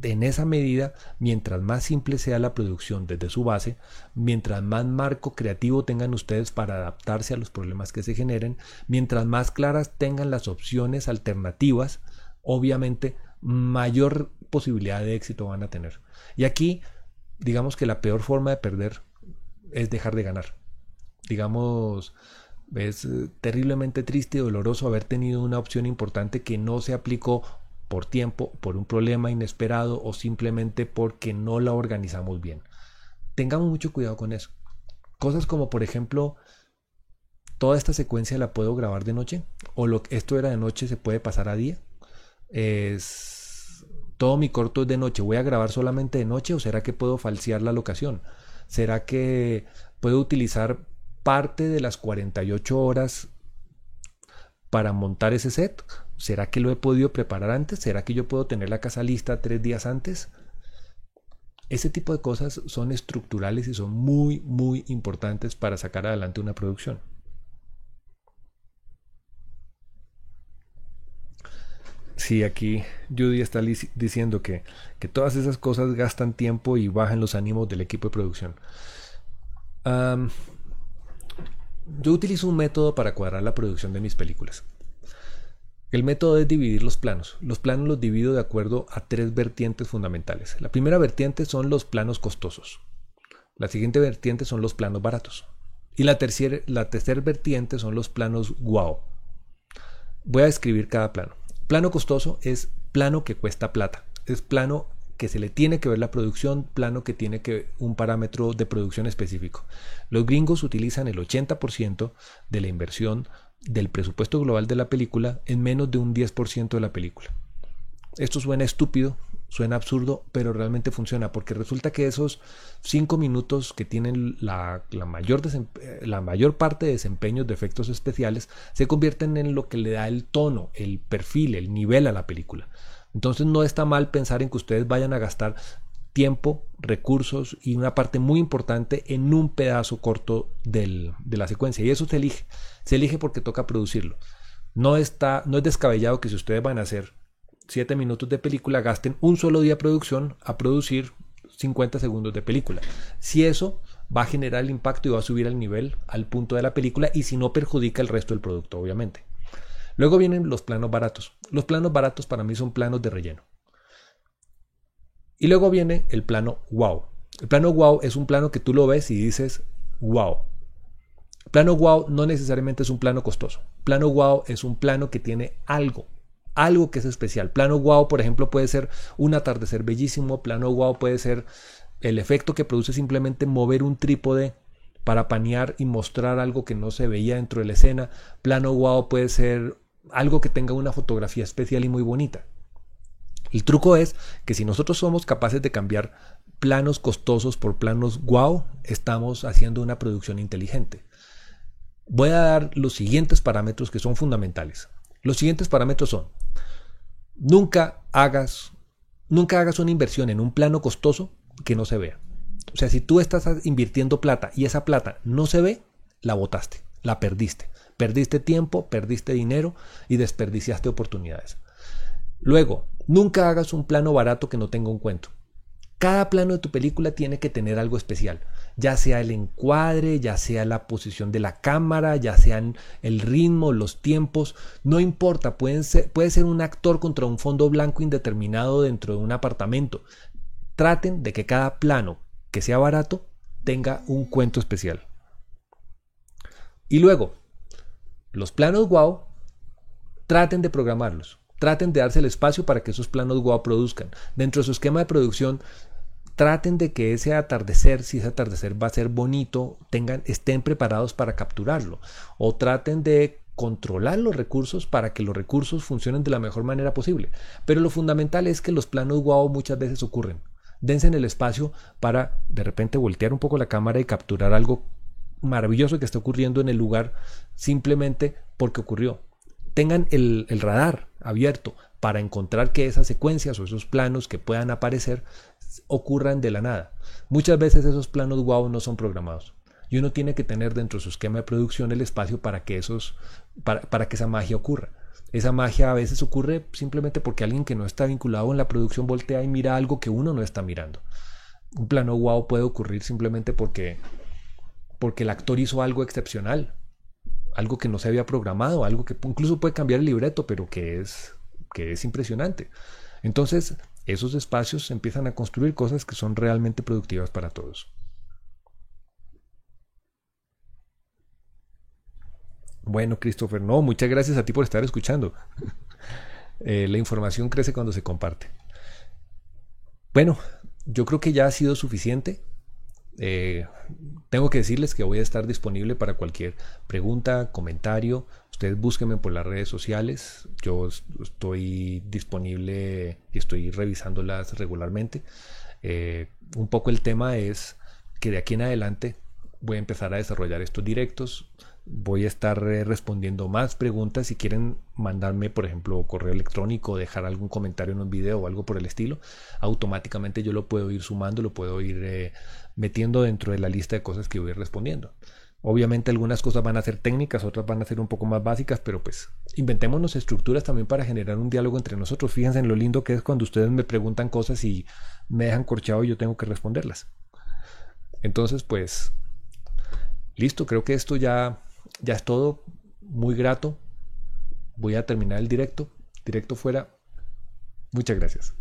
En esa medida, mientras más simple sea la producción desde su base, mientras más marco creativo tengan ustedes para adaptarse a los problemas que se generen, mientras más claras tengan las opciones alternativas, obviamente mayor posibilidad de éxito van a tener. Y aquí, digamos que la peor forma de perder es dejar de ganar. Digamos, es terriblemente triste y doloroso haber tenido una opción importante que no se aplicó por tiempo, por un problema inesperado o simplemente porque no la organizamos bien. Tengamos mucho cuidado con eso. Cosas como, por ejemplo, toda esta secuencia la puedo grabar de noche, o esto era de noche, se puede pasar a día. Todo mi corto es de noche, ¿voy a grabar solamente de noche o será que puedo falsear la locación? ¿Será que puedo utilizar parte de las 48 horas para montar ese set? ¿Será que lo he podido preparar antes? ¿Será que yo puedo tener la casa lista 3 días antes? Ese tipo de cosas son estructurales y son muy, muy importantes para sacar adelante una producción. Sí, aquí Judy está diciendo que todas esas cosas gastan tiempo y bajan los ánimos del equipo de producción. Yo utilizo un método para cuadrar la producción de mis películas. El método es dividir los planos. Los planos los divido de acuerdo a 3 vertientes fundamentales. La primera vertiente son los planos costosos. La siguiente vertiente son los planos baratos. Y la tercera vertiente son los planos wow. Voy a describir cada plano. Plano costoso es plano que cuesta plata. Es plano que se le tiene que ver la producción, plano que tiene que un parámetro de producción específico. Los gringos utilizan el 80% de la inversión del presupuesto global de la película en menos de un 10% de la película. Esto suena estúpido, suena absurdo, pero realmente funciona, porque resulta que esos 5 minutos que tienen la mayor parte de desempeños de efectos especiales se convierten en lo que le da el tono, el perfil, el nivel a la película. Entonces no está mal pensar en que ustedes vayan a gastar tiempo, recursos y una parte muy importante en un pedazo corto de la secuencia. Y eso se elige. Se elige porque toca producirlo. No es descabellado que si ustedes van a hacer 7 minutos de película, gasten un solo día de producción a producir 50 segundos de película. Si eso va a generar el impacto y va a subir el nivel al punto de la película, y si no perjudica el resto del producto, obviamente. Luego vienen los planos baratos. Los planos baratos para mí son planos de relleno. Y luego viene el plano wow. El plano wow es un plano que tú lo ves y dices wow. El plano wow no necesariamente es un plano costoso. Plano wow es un plano que tiene algo que es especial. Plano wow, por ejemplo, puede ser un atardecer bellísimo. Plano wow puede ser el efecto que produce simplemente mover un trípode para panear y mostrar algo que no se veía dentro de la escena. Plano wow puede ser algo que tenga una fotografía especial y muy bonita. El truco es que si nosotros somos capaces de cambiar planos costosos por planos wow, estamos haciendo una producción inteligente. Voy a dar los siguientes parámetros que son fundamentales. Los siguientes parámetros son: nunca hagas una inversión en un plano costoso que no se vea. O sea, si tú estás invirtiendo plata y esa plata no se ve, la botaste, la perdiste. Perdiste tiempo, perdiste dinero y desperdiciaste oportunidades. Luego, nunca hagas un plano barato que no tenga un cuento. Cada plano de tu película tiene que tener algo especial, ya sea el encuadre, ya sea la posición de la cámara, ya sean el ritmo, los tiempos, no importa, puede ser un actor contra un fondo blanco indeterminado dentro de un apartamento. Traten de que cada plano que sea barato tenga un cuento especial. Y luego, los planos wow, traten de programarlos. Traten de darse el espacio para que esos planos wow produzcan. Dentro de su esquema de producción, traten de que ese atardecer, si ese atardecer va a ser bonito, estén preparados para capturarlo. O traten de controlar los recursos para que los recursos funcionen de la mejor manera posible. Pero lo fundamental es que los planos wow muchas veces ocurren. Dense en el espacio para de repente voltear un poco la cámara y capturar algo maravilloso que está ocurriendo en el lugar simplemente porque ocurrió. Tengan el radar abierto para encontrar que esas secuencias o esos planos que puedan aparecer ocurran de la nada. Muchas veces esos planos wow no son programados y uno tiene que tener dentro de su esquema de producción el espacio para que esa magia ocurra. Esa magia a veces ocurre simplemente porque alguien que no está vinculado en la producción voltea y mira algo que uno no está mirando. Un plano wow puede ocurrir simplemente porque el actor hizo algo excepcional, algo que no se había programado, algo que incluso puede cambiar el libreto, pero que es impresionante. Entonces, esos espacios empiezan a construir cosas que son realmente productivas para todos. Bueno, Christopher, no, muchas gracias a ti por estar escuchando. La información crece cuando se comparte. Bueno, yo creo que ya ha sido suficiente. Tengo que decirles que voy a estar disponible para cualquier pregunta, comentario. Ustedes búsquenme por las redes sociales. Yo estoy disponible y estoy revisándolas regularmente. Un poco el tema es que de aquí en adelante voy a empezar a desarrollar estos directos. Voy a estar respondiendo más preguntas. Si quieren mandarme, por ejemplo, correo electrónico, dejar algún comentario en un video o algo por el estilo, automáticamente yo lo puedo ir sumando, lo puedo ir metiendo dentro de la lista de cosas que voy respondiendo. Obviamente algunas cosas van a ser técnicas, otras van a ser un poco más básicas, pero pues inventémonos estructuras también para generar un diálogo entre nosotros. Fíjense en lo lindo que es cuando ustedes me preguntan cosas y me dejan corchado y yo tengo que responderlas. Entonces, pues, listo, creo que esto ya es todo. Muy grato. Voy a terminar el directo fuera. Muchas gracias.